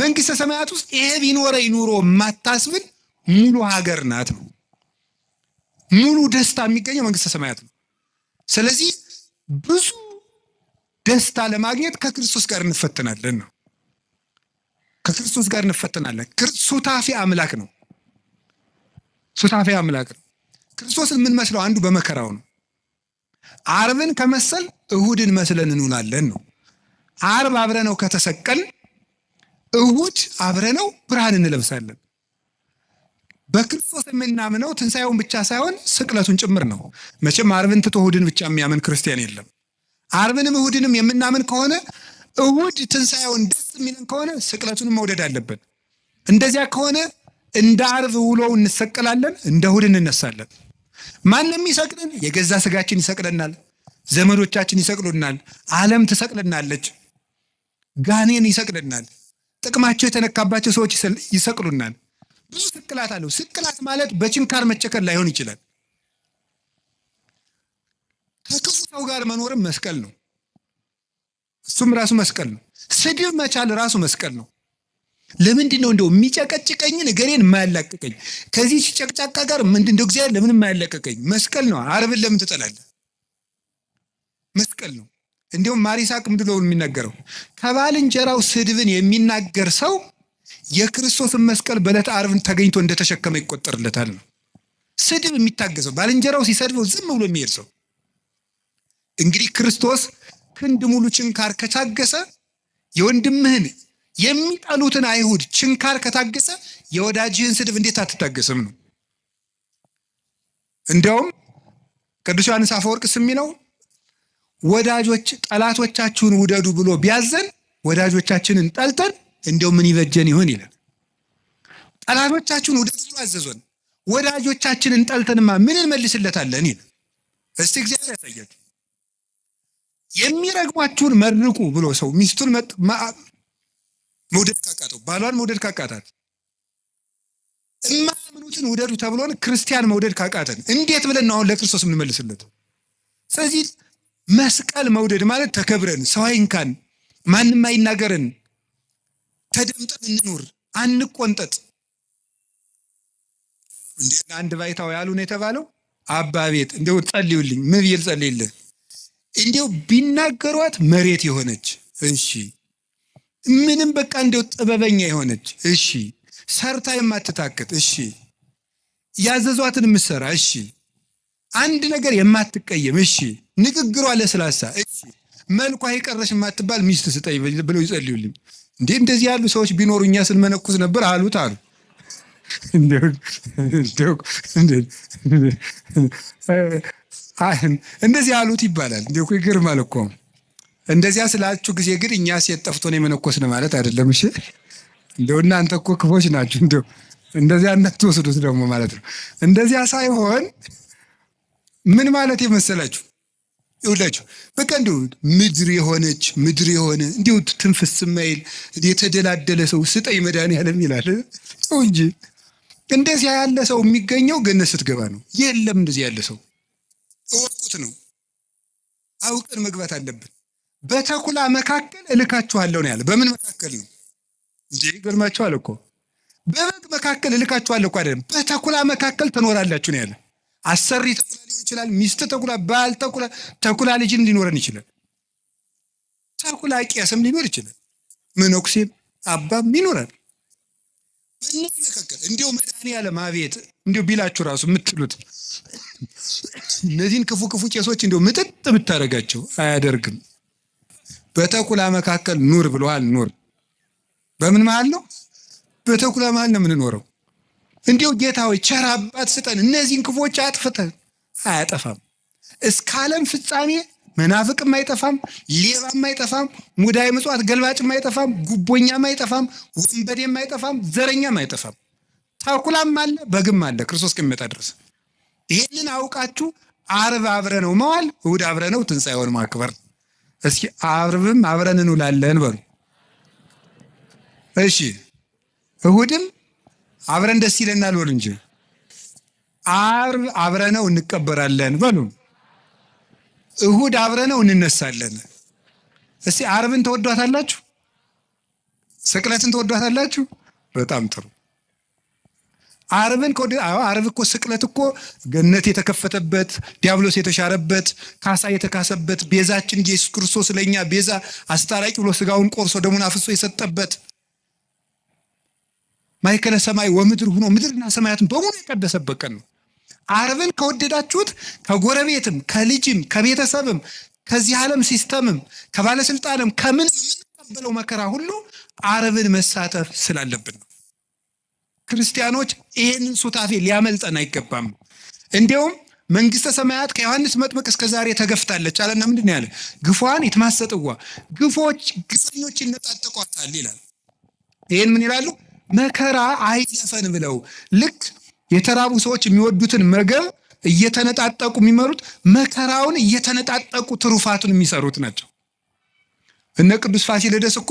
መንግስተ ሰማያት ውስጥ ይሄ ቢኖረኝ ኑሮ የማታስብል ሙሉ ሀገር ናት ነው። ሙሉ ደስታ የሚገኘው መንግስተ ሰማያት ነው። ስለዚህ ብዙ ደስታ ለማግኘት ከክርስቶስ ጋር እንፈተናለን ነው። ከክርስቶስ ጋር እንፈተናለን። ሱታፌ አምላክ ነው። ሱታፌ አምላክ ነው። ክርስቶስን የምንመስለው አንዱ በመከራው ነው። ዓርብን ከመሰል እሁድን መስለን እንውላለን ነው። ዓርብ አብረነው ከተሰቀልን እሁድ አብረነው ብርሃን እንለብሳለን። በክርስቶስ የምናምነው ትንሣኤውን ብቻ ሳይሆን ስቅለቱን ጭምር ነው። መቼም ዓርብን ትቶ እሁድን ብቻ የሚያምን ክርስቲያን የለም። ዓርብንም እሁድንም የምናምን ከሆነ እሁድ ትንሣኤውን ደስ የሚለን ከሆነ ስቅለቱን መውደድ አለብን። እንደዚያ ከሆነ እንደ ዓርብ ውሎው እንሰቀላለን፣ እንደ እሁድ እንነሳለን። ማንም ይሰቅልን፣ የገዛ ስጋችን ይሰቅለናል፣ ዘመዶቻችን ይሰቅሉናል፣ ዓለም ትሰቅልናለች፣ ጋኔን ይሰቅልናል፣ ጥቅማቸው የተነካባቸው ሰዎች ይሰቅሉናል። ብዙ ስቅላት አለው። ስቅላት ማለት በችንካር መቸከል ላይሆን ይችላል። ከክፉ ሰው ጋር መኖርም መስቀል ነው። እሱም ራሱ መስቀል ነው። ስድብ መቻል ራሱ መስቀል ነው። ለምንድን ነው እንደው የሚጨቀጭቀኝን እገሬን የማያላቅቀኝ ከዚህ ጨቅጫቃ ጋር ምንድን እንደው እግዚአብሔር ለምን የማያላቅቀኝ? መስቀል ነው። ዓርብን ለምን ትጠላለህ? መስቀል ነው። እንዲሁም ማር ይስሐቅ ምንድን ነው የሚናገረው? ከባልንጀራው ስድብን የሚናገር ሰው የክርስቶስን መስቀል በዕለተ ዓርብን ተገኝቶ እንደተሸከመ ይቆጠርለታል ነው። ስድብ የሚታገሰው ባልንጀራው ሲሰድበው ዝም ብሎ የሚሄድ ሰው እንግዲህ ክርስቶስ ክንድ ሙሉ ችንካር ከታገሰ የወንድምህን የሚጠሉትን አይሁድ ችንካር ከታገሰ የወዳጅህን ስድብ እንዴት አትታገስም ነው። እንዲያውም ቅዱስ ዮሐንስ አፈወርቅ የሚለው ጠላቶቻችሁን ውደዱ ብሎ ቢያዘን ወዳጆቻችንን ጠልተን እንዲያው ምን ይበጀን ይሆን ይላል። ጠላቶቻችሁን ውደዱ ብሎ አዘዞን፣ ወዳጆቻችንን ጠልተንማ ምን እንመልስለታለን ይላል። እስቲ እግዚአብሔር ያሳያችሁ። የሚረግሟችሁን መርቁ ብሎ ሰው ሚስቱን መውደድ ካቃተው፣ ባሏን መውደድ ካቃታት፣ የማያምኑትን ውደዱ ተብሎን ክርስቲያን መውደድ ካቃተን እንዴት ብለን ነው አሁን ለክርስቶስ የምንመልስለት? ስለዚህ መስቀል መውደድ ማለት ተከብረን፣ ሰው አይንካን፣ ማንም አይናገረን፣ ተደምጠን እንኑር፣ አንቆንጠጥ። እንዴ አንድ ባይታው ያሉ ነው የተባለው አባ ቤት እንደው ጸልዩልኝ፣ ምን ብዬ ልጸልይልህ? እንደው ቢናገሯት መሬት የሆነች እሺ፣ ምንም በቃ እንደው ጥበበኛ የሆነች እሺ፣ ሰርታ የማትታክት እሺ፣ ያዘዟትን የምትሰራ እሺ፣ አንድ ነገር የማትቀየም እሺ፣ ንግግሯ ለስላሳ እሺ፣ መልኳ የቀረሽ የማትባል ሚስት ስጠኝ ብለው ይጸልዩልኝ። እንዴ እንደዚህ ያሉ ሰዎች ቢኖሩ እኛ ስንመነኩስ ነበር አሉት አሉ። እንደዚህ አሉት ይባላል። እንዴ እኮ ይገርማል እኮ። እንደዚያ ስላችሁ ጊዜ ግን እኛ ሴት ጠፍቶን የመነኮስን ማለት አይደለም። እሺ እንደው እናንተ እኮ ክፎች ናችሁ። እንደው እንደዚያ እንዳትወስዱት ደግሞ ማለት ነው። እንደዚያ ሳይሆን ምን ማለት የመሰላችሁ ይውላችሁ በቃ እንደው ምድር የሆነ እንደው ትንፍስ ማይል የተደላደለ ሰው ስጠኝ መድኃኒዓለም ይላል ሰው እንጂ እንደዚያ ያለ ሰው የሚገኘው ገነት ስትገባ ነው። የለም እንደዚህ ያለ ሰው እወቁት ነው። አውቀን መግባት አለብን። በተኩላ መካከል እልካችኋለሁ ነው ያለ። በምን መካከል ነው እንዴ? ገርማችኋል እኮ። በበግ መካከል እልካችኋለሁ እኮ አይደለም፣ በተኩላ መካከል ትኖራላችሁ ነው ያለ። አሰሪ ተኩላ ሊሆን ይችላል፣ ሚስት ተኩላ፣ ባል ተኩላ፣ ተኩላ ልጅም ሊኖረን ይችላል፣ ተኩላ ቄስም ሊኖር ይችላል፣ መነኩሴም አባም ይኖራል። በእነዚህ መካከል እንዲሁ መድኃኒዓለም አቤት እንዲሁ ቢላችሁ ራሱ የምትሉት እነዚህን ክፉ ቄሶች እንዲሁ ምጥጥ ብታደርጋቸው አያደርግም። በተኩላ መካከል ኑር ብለዋል። ኑር በምን መሃል ነው? በተኩላ መሃል ነው የምንኖረው። እንዲሁ ጌታ ሆይ ቸር አባት ስጠን፣ እነዚህን ክፎች አጥፍተን። አያጠፋም። እስከ ዓለም ፍጻሜ መናፍቅም አይጠፋም፣ ሌባም አይጠፋም፣ ሙዳይ ምጽዋት ገልባጭም አይጠፋም፣ ጉቦኛም አይጠፋም፣ ወንበዴም አይጠፋም፣ ዘረኛም አይጠፋም። ተኩላም አለ፣ በግም አለ ክርስቶስ እስከሚመጣ ድረስ። ይሄንን አውቃችሁ ዓርብ አብረነው መዋል፣ እሑድ አብረነው ትንሣኤውን ማክበር። እስኪ ዓርብም አብረን እንውላለን በሉ። እሺ እሑድም አብረን ደስ ይለናል በሉ እንጂ ዓርብ አብረነው እንቀበራለን በሉ። እሁድ አብረነው እንነሳለን። እስቲ ዓርብን ተወዷታላችሁ? ስቅለትን ተወዷታላችሁ? በጣም ጥሩ። ዓርብን ዓርብ እኮ ስቅለት እኮ ገነት የተከፈተበት፣ ዲያብሎስ የተሻረበት፣ ካሳ የተካሰበት፣ ቤዛችን ኢየሱስ ክርስቶስ ለእኛ ቤዛ አስታራቂ ብሎ ስጋውን ቆርሶ ደሙን አፍሶ የሰጠበት፣ ማእከለ ሰማይ ወምድር ሆኖ ምድርና ሰማያትን በሙሉ የቀደሰበት ቀን ነው። ዓርብን ከወደዳችሁት ከጎረቤትም ከልጅም ከቤተሰብም ከዚህ ዓለም ሲስተምም ከባለስልጣንም ከምን የምንቀበለው መከራ ሁሉ ዓርብን መሳተፍ ስላለብን ነው። ክርስቲያኖች ይህንን ሱታፌ ሊያመልጠን አይገባም። እንዲያውም መንግስተ ሰማያት ከዮሐንስ መጥምቅ እስከ ዛሬ ተገፍታለች አለና ምንድን ያለ ግፏን ይትማሰጥዋ ግፈኞች ይነጣጠቋታል ይላል። ይህን ምን ይላሉ? መከራ አይለፈን ብለው ልክ የተራቡ ሰዎች የሚወዱትን ምግብ እየተነጣጠቁ የሚመሩት መከራውን እየተነጣጠቁ ትሩፋቱን የሚሰሩት ናቸው። እነ ቅዱስ ፋሲለደስ እኮ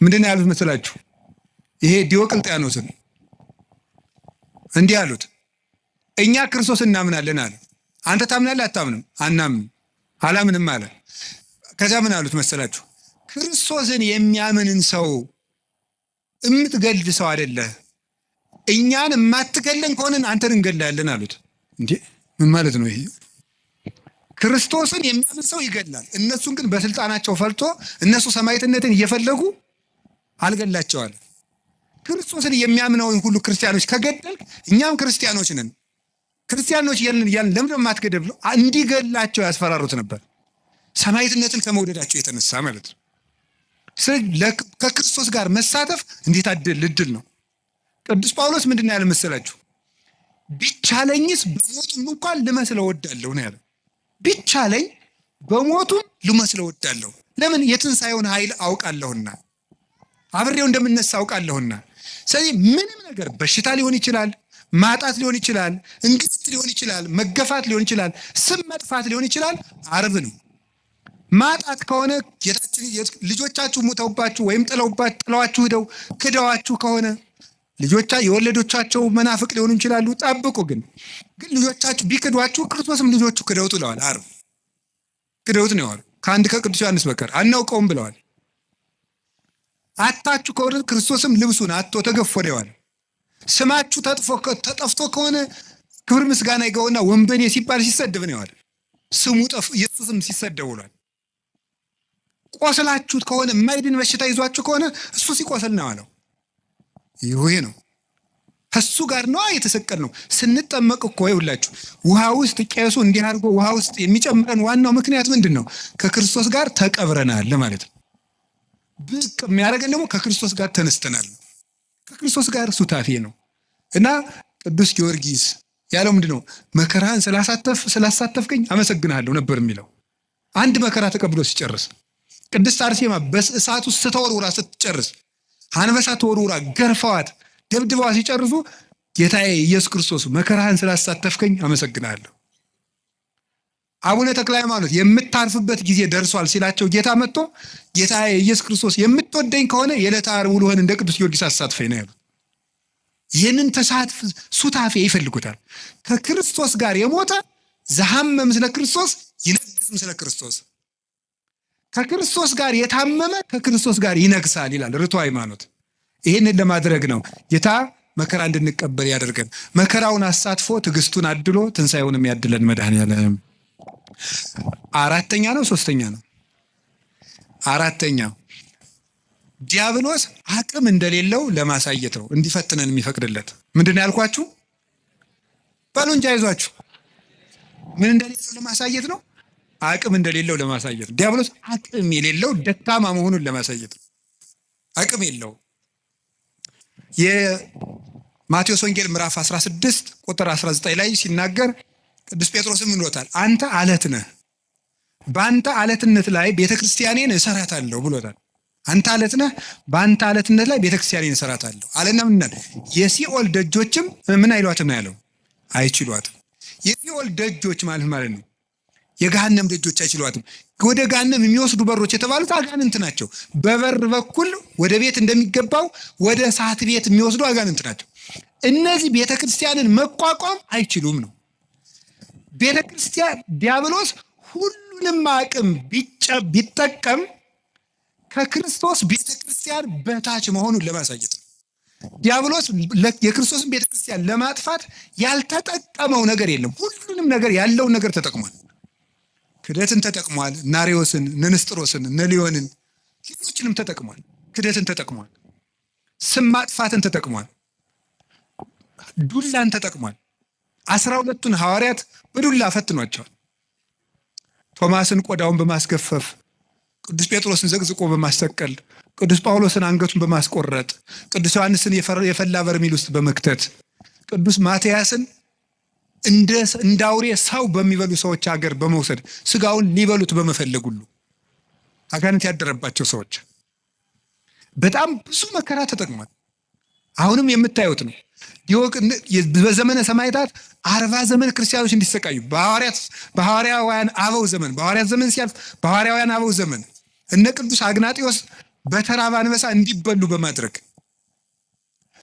ምንድን ያሉት መስላችሁ? ይሄ ዲዮቅልጥያኖስን እንዲህ አሉት፣ እኛ ክርስቶስ እናምናለን አለ። አንተ ታምናለህ? አታምንም? አናምንም። አላምንም አለ። ከዚያ ምን አሉት መሰላችሁ? ክርስቶስን የሚያምንን ሰው የምትገል ሰው አይደለህ፣ እኛን የማትገለን ከሆነን አንተን እንገላለን አሉት። እንዴ ምን ማለት ነው ይሄ? ክርስቶስን የሚያምን ሰው ይገላል። እነሱን ግን በስልጣናቸው ፈልቶ እነሱ ሰማዕትነትን እየፈለጉ አልገላቸዋል። ክርስቶስን የሚያምነውን ሁሉ ክርስቲያኖች ከገደልክ እኛም ክርስቲያኖች ነን፣ ክርስቲያኖች እያልን ለምን የማትገደል ብለው እንዲገላቸው ያስፈራሩት ነበር። ሰማዕትነትን ከመውደዳቸው የተነሳ ማለት ነው። ስለዚህ ከክርስቶስ ጋር መሳተፍ እንዴት እድል ነው። ቅዱስ ጳውሎስ ምንድን ያለ መሰላችሁ? ቢቻለኝስ በሞቱም እንኳን ልመስለው ወዳለሁ ነው ያለ። ቢቻለኝ በሞቱም ልመስለው ወዳለሁ። ለምን? የትንሣኤውን ኃይል አውቃለሁና፣ አብሬው እንደምነሳ አውቃለሁና። ስለዚህ ምንም ነገር በሽታ ሊሆን ይችላል፣ ማጣት ሊሆን ይችላል፣ እንግልት ሊሆን ይችላል፣ መገፋት ሊሆን ይችላል፣ ስም መጥፋት ሊሆን ይችላል። ዓርብ ነው። ማጣት ከሆነ ልጆቻችሁ ሞተውባችሁ ወይም ጥለዋችሁ ሄደው ክደዋችሁ ከሆነ የወለዶቻቸው መናፍቅ ሊሆኑ ይችላሉ። ጠብቁ። ግን ልጆቻችሁ ቢክዷችሁ ክርስቶስም ልጆቹ ክደውት ብለዋል። ዓርብ ክደውት ነው ያለው። ከአንድ ከቅዱስ ዮሐንስ በቀር አናውቀውም ብለዋል። አታችሁ ከሆነ ክርስቶስም ልብሱን አጥቶ ተገፎ ነው። ስማችሁ ተጠፍቶ ከሆነ ክብር ምስጋና ይገውና ወንበዴ ሲባል ሲሰደብ ነው ያለው። ስሙ ኢየሱስም ሲሰደብ ውሏል። ቆስላችሁት ከሆነ የማይድን በሽታ ይዟችሁ ከሆነ እሱ ሲቆስል ነው ያለው። ይሄ ነው ከሱ ጋር ነው የተሰቀል ነው። ስንጠመቅ እኮ ይውላችሁ ውሃ ውስጥ ቄሱ እንዲህ አድርጎ ውሃ ውስጥ የሚጨምረን ዋናው ምክንያት ምንድን ነው? ከክርስቶስ ጋር ተቀብረናል ማለት ነው። ብቅ የሚያደርገን ደግሞ ከክርስቶስ ጋር ተነስተናል። ከክርስቶስ ጋር ሱታፌ ነው እና ቅዱስ ጊዮርጊስ ያለው ምንድን ነው? መከራን ስላሳተፍከኝ አመሰግናለሁ ነበር የሚለው። አንድ መከራ ተቀብሎ ሲጨርስ ቅድስት አርሴማ በእሳት ውስጥ ስተወርውራ ስትጨርስ አንበሳ ተወርውራ ገርፈዋት ደብድበዋ ሲጨርሱ ጌታዬ ኢየሱስ ክርስቶስ መከራህን ስላሳተፍከኝ አመሰግናለሁ። አቡነ ተክለ ሃይማኖት የምታርፍበት ጊዜ ደርሷል ሲላቸው ጌታ መጥቶ ጌታዬ ኢየሱስ ክርስቶስ የምትወደኝ ከሆነ የዕለተ ዓርብ ውሎህን እንደ ቅዱስ ጊዮርጊስ አሳትፈኝ ነው ያሉት። ይህንን ተሳትፍ ሱታፌ ይፈልጉታል። ከክርስቶስ ጋር የሞተ ዘሐመ ምስለ ክርስቶስ ይነግስ ምስለ ክርስቶስ፣ ከክርስቶስ ጋር የታመመ ከክርስቶስ ጋር ይነግሳል ይላል ርቱዐ ሃይማኖት። ይህንን ለማድረግ ነው ጌታ መከራ እንድንቀበል ያደርገን። መከራውን አሳትፎ ትዕግስቱን አድሎ ትንሣኤውንም ያድለን መድኃኔዓለም። አራተኛ ነው ሶስተኛ ነው? አራተኛ ዲያብሎስ አቅም እንደሌለው ለማሳየት ነው እንዲፈትነን የሚፈቅድለት። ምንድን ነው ያልኳችሁ? በሉ እንጂ አይዟችሁ። ምን እንደሌለው ለማሳየት ነው? አቅም እንደሌለው ለማሳየት ነው። ዲያብሎስ አቅም የሌለው ደካማ መሆኑን ለማሳየት ነው። አቅም የለው። የማቴዎስ ወንጌል ምዕራፍ 16 ቁጥር 19 ላይ ሲናገር ቅዱስ ጴጥሮስም ብሎታል፣ አንተ አለት ነህ፣ በአንተ አለትነት ላይ ቤተክርስቲያኔን እሰራታለሁ ብሎታል። አንተ አለት ነህ፣ በአንተ አለትነት ላይ ቤተክርስቲያኔን እሰራታለሁ አለና ምናል የሲኦል ደጆችም ምን አይሏትም ነው ያለው? አይችሏትም። የሲኦል ደጆች ማለት ነው የገሃነም ደጆች አይችሏትም። ወደ ገሃነም የሚወስዱ በሮች የተባሉት አጋንንት ናቸው። በበር በኩል ወደ ቤት እንደሚገባው ወደ እሳት ቤት የሚወስዱ አጋንንት ናቸው። እነዚህ ቤተክርስቲያንን መቋቋም አይችሉም ነው። ቤተክርስቲያን ዲያብሎስ ሁሉንም አቅም ቢጠቀም ከክርስቶስ ቤተክርስቲያን በታች መሆኑን ለማሳየት ነው። ዲያብሎስ የክርስቶስን ቤተክርስቲያን ለማጥፋት ያልተጠቀመው ነገር የለም። ሁሉንም ነገር ያለውን ነገር ተጠቅሟል። ክደትን ተጠቅሟል። ናሪዎስን፣ ንስጥሮስን፣ ነሊዮንን ሌሎችንም ተጠቅሟል። ክደትን ተጠቅሟል። ስም ማጥፋትን ተጠቅሟል። ዱላን ተጠቅሟል። 12ቱን ሐዋርያት በዱላ ፈትኗቸዋል። ቶማስን ቆዳውን በማስገፈፍ፣ ቅዱስ ጴጥሮስን ዘቅዝቆ በማሰቀል፣ ቅዱስ ጳውሎስን አንገቱን በማስቆረጥ፣ ቅዱስ ዮሐንስን የፈላ በርሜል ውስጥ በመክተት፣ ቅዱስ ማትያስን እንደ አውሬ ሰው በሚበሉ ሰዎች ሀገር በመውሰድ ስጋውን ሊበሉት በመፈለግ ሁሉ አጋንንት ያደረባቸው ሰዎች በጣም ብዙ መከራ ተጠቅሟል። አሁንም የምታዩት ነው። በዘመነ ሰማዕታት 40 ዘመን ክርስቲያኖች እንዲሰቃዩ በሐዋርያውያን አበው ዘመን፣ በሐዋርያት ዘመን ሲያልፍ በሐዋርያውያን አበው ዘመን እነ ቅዱስ አግናጢዮስ በተራበ አንበሳ እንዲበሉ በማድረግ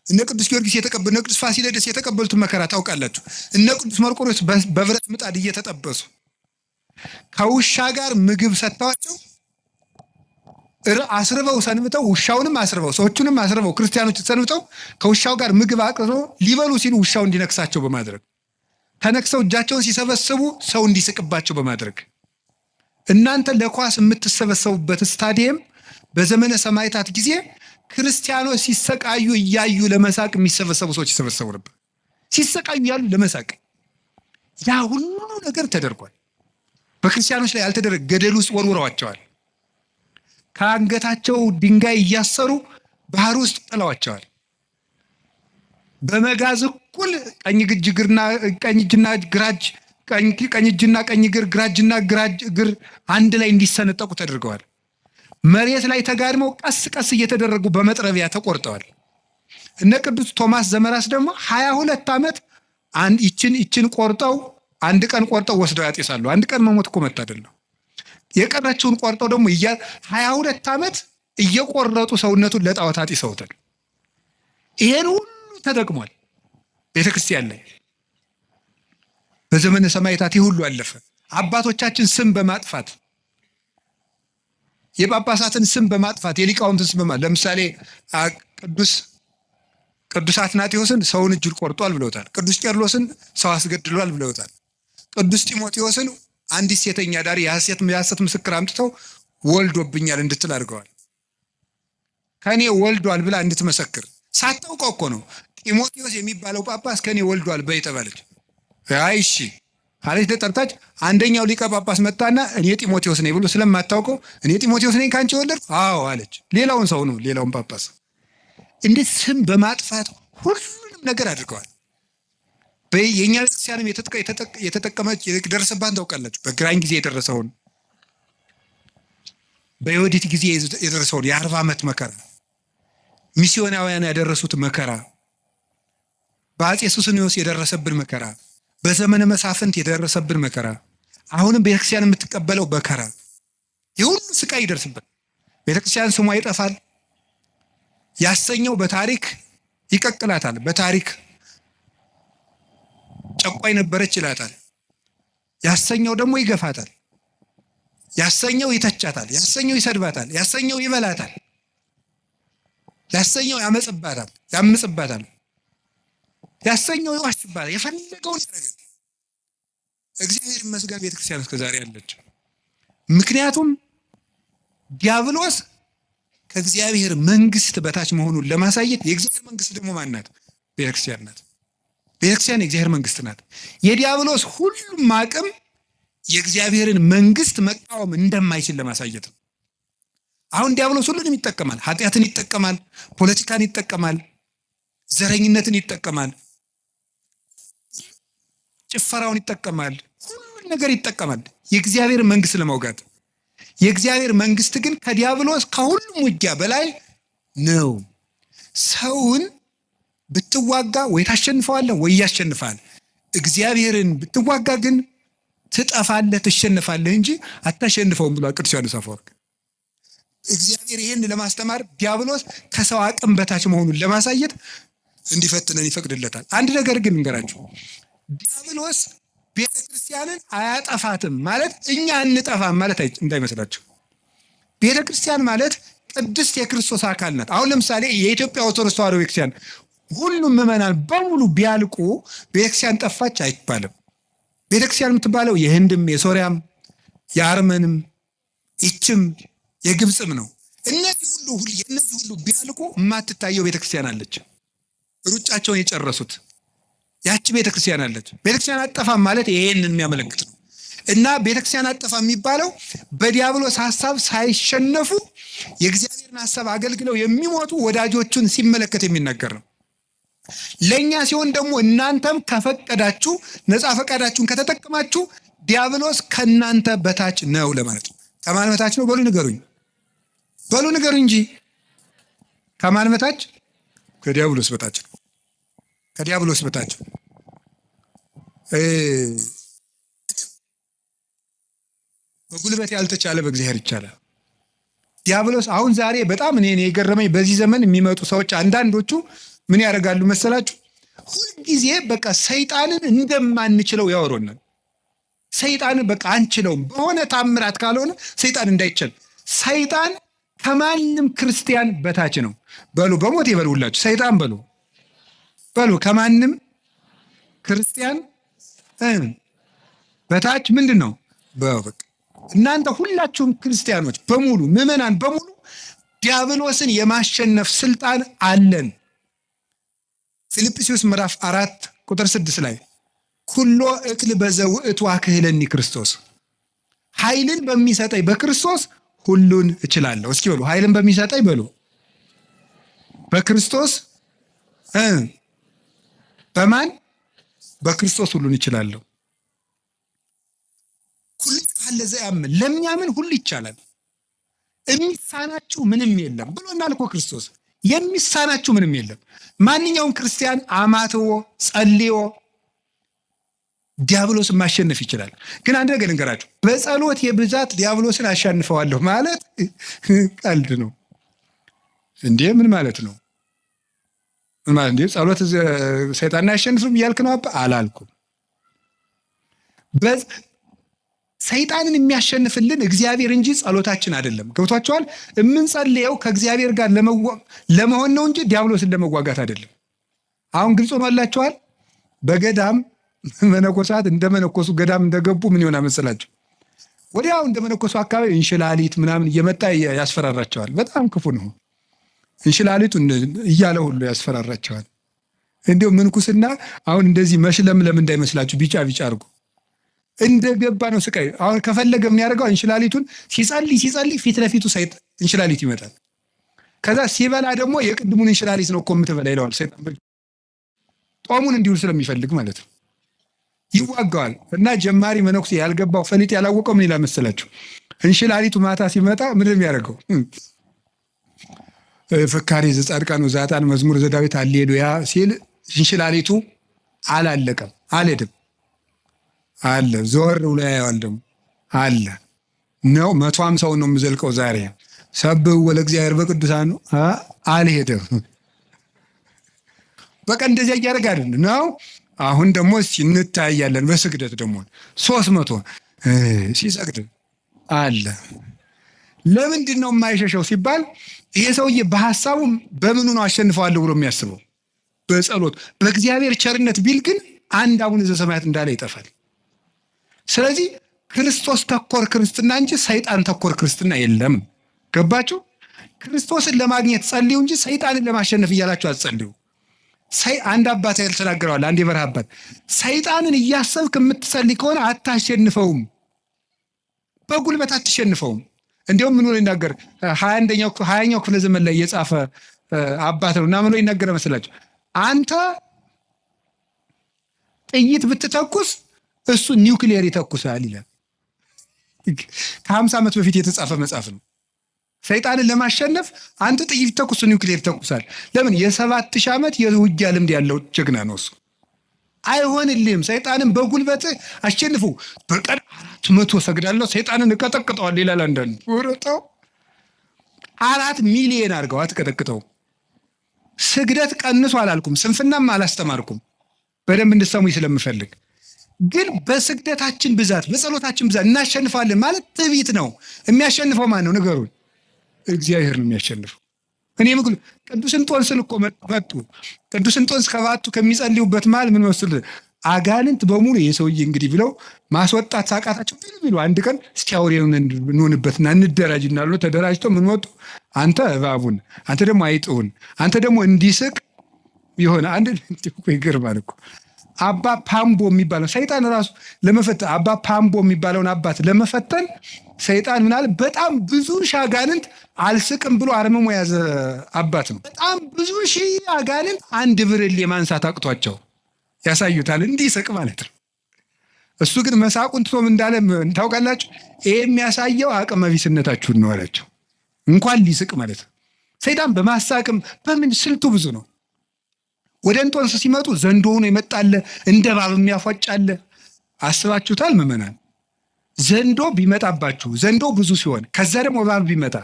እነ ቅዱስ ጊዮርጊስ እነ ቅዱስ ፋሲለደስ የተቀበሉትን መከራ ታውቃላችሁ። እነ ቅዱስ መርቆሬዎስ በብረት ምጣድ እየተጠበሱ ከውሻ ጋር ምግብ ሰጥተዋቸው አስርበው ሰንብተው፣ ውሻውንም አስርበው፣ ሰዎቹንም አስርበው፣ ክርስቲያኖች ሰንብተው ከውሻው ጋር ምግብ አቅርበው ሊበሉ ሲሉ ውሻው እንዲነክሳቸው በማድረግ ተነክሰው እጃቸውን ሲሰበስቡ ሰው እንዲስቅባቸው በማድረግ እናንተ ለኳስ የምትሰበሰቡበት ስታዲየም በዘመነ ሰማዕታት ጊዜ ክርስቲያኖች ሲሰቃዩ እያዩ ለመሳቅ የሚሰበሰቡ ሰዎች ይሰበሰቡ ነበር። ሲሰቃዩ ያሉ ለመሳቅ። ያ ሁሉ ነገር ተደርጓል። በክርስቲያኖች ላይ ያልተደረገ ገደል ውስጥ ወርውረዋቸዋል። ከአንገታቸው ድንጋይ እያሰሩ ባህር ውስጥ ጥለዋቸዋል። በመጋዝ እኩል ቀኝ እጅና ቀኝ እግር፣ ግራጅና እግር አንድ ላይ እንዲሰነጠቁ ተደርገዋል። መሬት ላይ ተጋድመው ቀስ ቀስ እየተደረጉ በመጥረቢያ ተቆርጠዋል። እነ ቅዱስ ቶማስ ዘመራስ ደግሞ 22 ዓመት ይችን ቆርጠው አንድ ቀን ቆርጠው ወስደው ያጤሳሉ። አንድ ቀን መሞት እኮ መታደል ነው። የቀረችውን ቆርጠው ደግሞ 22 ዓመት እየቆረጡ ሰውነቱን ለጣዖት አጢሰውታል። ይሄን ሁሉ ተጠቅሟል ቤተክርስቲያን ላይ። በዘመነ ሰማዕታት ይህ ሁሉ አለፈ። አባቶቻችን ስም በማጥፋት የጳጳሳትን ስም በማጥፋት የሊቃውንትን ስም በማጥፋት ለምሳሌ ቅዱስ አትናቴዎስን ሰውን እጁን ቆርጧል ብለውታል። ቅዱስ ቄርሎስን ሰው አስገድሏል ብለውታል። ቅዱስ ጢሞቴዎስን አንዲት ሴተኛ ዳሪ የሐሰት ምስክር አምጥተው ወልዶብኛል እንድትል አድርገዋል። ከኔ ወልዷል ብላ እንድትመሰክር ሳታውቀው እኮ ነው። ጢሞቴዎስ የሚባለው ጳጳስ ከኔ ወልዷል በይ ተባለች። አይ እሺ አለች። ተጠርታች። አንደኛው ሊቀ ጳጳስ መጣና እኔ ጢሞቴዎስ ነኝ ብሎ ስለማታውቀው እኔ ጢሞቴዎስ ነኝ ካንቺ ወለድኩ? አዎ አለች። ሌላውን ሰው ነው፣ ሌላውን ጳጳስ። እንዴት ስም በማጥፋት ሁሉንም ነገር አድርገዋል። የእኛ ቤተክርስቲያንም የተጠቀመች የደረሰባን ታውቃላችሁ። በግራኝ ጊዜ የደረሰውን፣ በዮዲት ጊዜ የደረሰውን የ40 ዓመት መከራ፣ ሚስዮናውያን ያደረሱት መከራ፣ በአፄ ሱስንዮስ የደረሰብን መከራ፣ በዘመነ መሳፍንት የደረሰብን መከራ፣ አሁንም ቤተክርስቲያን የምትቀበለው መከራ፣ የሁሉ ስቃይ ይደርስብን። ቤተክርስቲያን ስሟ ይጠፋል። ያሰኘው በታሪክ ይቀቅላታል። በታሪክ ጨቋይ ነበረች ይላታል። ያሰኘው ደግሞ ይገፋታል። ያሰኘው ይተቻታል። ያሰኘው ይሰድባታል። ያሰኘው ይበላታል። ያሰኘው ያምጽባታል። ያሰኘው ይዋሽባታል። የፈለገውን ያደርጋል። እግዚአብሔር ይመስገን ቤተክርስቲያን እስከዛሬ አለች። ምክንያቱም ዲያብሎስ ከእግዚአብሔር መንግስት በታች መሆኑን ለማሳየት፣ የእግዚአብሔር መንግስት ደግሞ ማን ናት? ቤተክርስቲያን ናት። ቤተክርስቲያን የእግዚአብሔር መንግስት ናት። የዲያብሎስ ሁሉም አቅም የእግዚአብሔርን መንግስት መቃወም እንደማይችል ለማሳየት ነው። አሁን ዲያብሎስ ሁሉንም ይጠቀማል። ኃጢአትን ይጠቀማል፣ ፖለቲካን ይጠቀማል፣ ዘረኝነትን ይጠቀማል፣ ጭፈራውን ይጠቀማል፣ ሁሉን ነገር ይጠቀማል የእግዚአብሔር መንግስት ለመውጋት። የእግዚአብሔር መንግስት ግን ከዲያብሎስ ከሁሉም ውጊያ በላይ ነው። ሰውን ብትዋጋ ወይ ታሸንፈዋለህ ወይ ያሸንፋል። እግዚአብሔርን ብትዋጋ ግን ትጠፋለህ፣ ትሸንፋለህ እንጂ አታሸንፈውም ብሏል ቅዱስ ዮሐንስ አፈወርቅ። እግዚአብሔር ይህን ለማስተማር ዲያብሎስ ከሰው አቅም በታች መሆኑን ለማሳየት እንዲፈትነን ይፈቅድለታል። አንድ ነገር ግን እንገራችሁ። ዲያብሎስ ቤተክርስቲያንን አያጠፋትም ማለት እኛ እንጠፋም ማለት እንዳይመስላችሁ። ቤተክርስቲያን ማለት ቅድስት የክርስቶስ አካል ናት። አሁን ለምሳሌ የኢትዮጵያ ኦርቶዶክስ ተዋሕዶ ቤተክርስቲያን ሁሉም ምዕመናን በሙሉ ቢያልቁ ቤተክርስቲያን ጠፋች አይባልም። ቤተክርስቲያን የምትባለው የህንድም፣ የሶሪያም፣ የአርመንም፣ ይችም የግብፅም ነው። እነዚህ ሁሉ ቢያልቁ የማትታየው ቤተክርስቲያን አለች። ሩጫቸውን የጨረሱት ያቺ ቤተክርስቲያን አለች። ቤተክርስቲያን አጠፋም ማለት ይሄንን የሚያመለክት ነው። እና ቤተክርስቲያን አጠፋ የሚባለው በዲያብሎስ ሐሳብ ሳይሸነፉ የእግዚአብሔርን ሐሳብ አገልግለው የሚሞቱ ወዳጆቹን ሲመለከት የሚናገር ነው። ለኛ ሲሆን ደግሞ እናንተም ከፈቀዳችሁ ነፃ ፈቃዳችሁን ከተጠቀማችሁ ዲያብሎስ ከእናንተ በታች ነው ለማለት ነው። ከማን በታች ነው? በሉ ንገሩኝ እንጂ ከማን በታች? ከዲያብሎስ በታች ነው። ከዲያብሎስ በታች በጉልበት ያልተቻለ በእግዚአብሔር ይቻላል። ዲያብሎስ አሁን ዛሬ በጣም እኔ የገረመኝ በዚህ ዘመን የሚመጡ ሰዎች አንዳንዶቹ ምን ያደርጋሉ መሰላችሁ? ሁልጊዜ በቃ ሰይጣንን እንደማንችለው ያወሩናል። ሰይጣንን በቃ አንችለውም፣ በሆነ ታምራት ካልሆነ ሰይጣን እንዳይችል። ሰይጣን ከማንም ክርስቲያን በታች ነው። በሉ በሞት ይበሉላችሁ። ሰይጣን በሉ ከማንም ክርስቲያን በታች ምንድን ነው? በቃ እናንተ ሁላችሁም ክርስቲያኖች በሙሉ ምዕመናን በሙሉ ዲያብሎስን የማሸነፍ ስልጣን አለን። ፊልጵስዩስ ምዕራፍ 4 ቁጥር 6 ላይ ኩሎ እክል በዘውእቱ አክህለኒ ክርስቶስ፣ ኃይልን በሚሰጠኝ በክርስቶስ ሁሉን እችላለሁ። እስኪ በሉ ኃይልን በሚሰጠኝ በሉ በክርስቶስ በማን? በክርስቶስ ሁሉን እችላለሁ። ሁሉ ካለ ዘያምን ለሚያምን ሁሉ ይቻላል፣ የሚሳናችሁ ምንም የለም ብሎናል እኮ ክርስቶስ። የሚሳናችሁ ምንም የለም። ማንኛውም ክርስቲያን አማትቦ ጸልዮ ዲያብሎስን ማሸነፍ ይችላል። ግን አንድ ነገር ልንገራችሁ፣ በጸሎት የብዛት ዲያብሎስን አሸንፈዋለሁ ማለት ቀልድ ነው እንዴ? ምን ማለት ነው? ምን ማለት እንዴ? ጸሎት ሰይጣንን አያሸንፍም እያልክ ነው? አላልኩም። ሰይጣንን የሚያሸንፍልን እግዚአብሔር እንጂ ጸሎታችን አይደለም። ገብቷችኋል? የምንጸልየው ከእግዚአብሔር ጋር ለመሆን ነው እንጂ ዲያብሎስን ለመዋጋት አይደለም። አሁን ግልጽ ሆኖላችኋል? በገዳም መነኮሳት እንደመነኮሱ ገዳም እንደገቡ ምን ይሆናል መሰላችሁ? ወዲያው እንደመነኮሱ አካባቢ እንሽላሊት ምናምን እየመጣ ያስፈራራቸዋል። በጣም ክፉ ነው። እንሽላሊቱ እያለ ሁሉ ያስፈራራቸዋል። እንዲሁ ምንኩስና አሁን እንደዚህ መሽለምለም እንዳይመስላችሁ ቢጫ አድርጎ እንደገባ ነው ስቃይ። አሁን ከፈለገ የሚያደርገው እንሽላሊቱን ሲጸልይ ፊት ለፊቱ እንሽላሊት ይመጣል። ከዛ ሲበላ ደግሞ የቅድሙን እንሽላሊት ነው እኮ የምትበላ ይለዋል ሰይጣን። ጦሙን እንዲሁ ስለሚፈልግ ማለት ነው ይዋጋዋል። እና ጀማሪ መነኩሴ ያልገባው ፈሊጥ ያላወቀው ምን ይላል መሰላችሁ? እንሽላሊቱ ማታ ሲመጣ ምንድን ነው የሚያደርገው? ፍካሬ ዘጻድቃን ወዘኃጥአን መዝሙር ዘዳዊት ሃሌሉያ ሲል እንሽላሊቱ አላለቀም፣ አልሄድም አለ። ዞር ብሎ ያየዋል ደግሞ አለ ነው 150 ነው የምዘልቀው ዛሬ ሰብህ ወለእግዚአብሔር በቅዱሳን ነው አልሄደም። በቃ እንደዚያ እያደረገ አይደል ነው። አሁን ደግሞ እንታያለን በስግደት ደግሞ 300 ሲሰግድ አለ። ለምንድን ነው የማይሸሸው ሲባል ይሄ ሰውዬ በሐሳቡ በምኑ ነው አሸንፈዋለሁ ብሎ የሚያስበው? በጸሎት በእግዚአብሔር ቸርነት ቢል ግን አንድ አቡነ ዘበሰማያት እንዳለ ይጠፋል። ስለዚህ ክርስቶስ ተኮር ክርስትና እንጂ ሰይጣን ተኮር ክርስትና የለም። ገባችሁ? ክርስቶስን ለማግኘት ጸልዩ እንጂ ሰይጣንን ለማሸነፍ እያላችሁ አትጸልዩ። አንድ አባት ያል ተናግረዋል። አንድ የበረሃ አባት ሰይጣንን እያሰብክ የምትጸልይ ከሆነ አታሸንፈውም፣ በጉልበት አትሸንፈውም። እንዲሁም ምን ብሎ ይናገር 20ኛው ክፍለ ዘመን ላይ የጻፈ አባት ነው እና ምን ብሎ ይናገር መስላችሁ? አንተ ጥይት ብትተኩስ እሱ ኒውክሊየር ይተኩሳል ይላል። ከ50 ዓመት በፊት የተጻፈ መጽሐፍ ነው። ሰይጣንን ለማሸነፍ አንተ ጥይት ተኩስ ኒውክሊየር ተኩሳል። ለምን? የ7000 ዓመት የውጊያ ልምድ ያለው ጀግና ነው እሱ። አይሆንልህም። ሰይጣንን በጉልበት አሸንፉ። በቀን 400 ሰግዳለሁ ሰይጣንን እቀጠቅጠዋል ይላል አንዳንዱ። ወረጣው 4 ሚሊዮን አድርገው አትቀጠቅጠው። ስግደት ቀንሶ አላልኩም፣ ስንፍናም አላስተማርኩም። በደንብ እንድትሰሙኝ ስለምፈልግ ግን በስግደታችን ብዛት በጸሎታችን ብዛት እናሸንፋለን ማለት ትዕቢት ነው። የሚያሸንፈው ማን ነው? ንገሩን። እግዚአብሔር ነው የሚያሸንፈው። እኔ ምክሉ ቅዱስ እንጦንስን እኮ መጡ። ቅዱስ እንጦንስ ከባቱ ከሚጸልዩበት መሃል ምን መስል አጋንንት በሙሉ የሰውዬ እንግዲህ ብለው ማስወጣት ሳቃታቸው ቢሉ አንድ ቀን እስቲ አውሬ እንሆንበትና እንደራጅ እናሉ። ተደራጅተው ምን ወጡ? አንተ እባቡን፣ አንተ ደግሞ አይጥውን፣ አንተ ደግሞ እንዲስቅ የሆነ አንድ ይገርማል እኮ አባ ፓምቦ የሚባለው ሰይጣን ራሱ ለመፈተን አባ ፓምቦ የሚባለውን አባት ለመፈተን ሰይጣን ምናለ በጣም ብዙ ሺህ አጋንንት አልስቅም ብሎ አርምሞ የያዘ አባት ነው። በጣም ብዙ ሺህ አጋንንት አንድ ብርሌ ማንሳት አቅቷቸው ያሳዩታል፣ እንዲስቅ ማለት ነው። እሱ ግን መሳቁን ትቶም እንዳለ ታውቃላችሁ፣ ይሄ የሚያሳየው አቅመ ቢስነታችሁን ነው አላቸው። እንኳን ሊስቅ ማለት ነው። ሰይጣን በማሳቅም በምን ስልቱ ብዙ ነው። ወደ እንጦንስ ሲመጡ ዘንዶ ሆኖ ይመጣል፣ እንደ እባብ የሚያፏጫል። አስባችሁታል ምዕመናን? ዘንዶ ቢመጣባችሁ፣ ዘንዶ ብዙ ሲሆን ከዛ ደግሞ እባብ ቢመጣ፣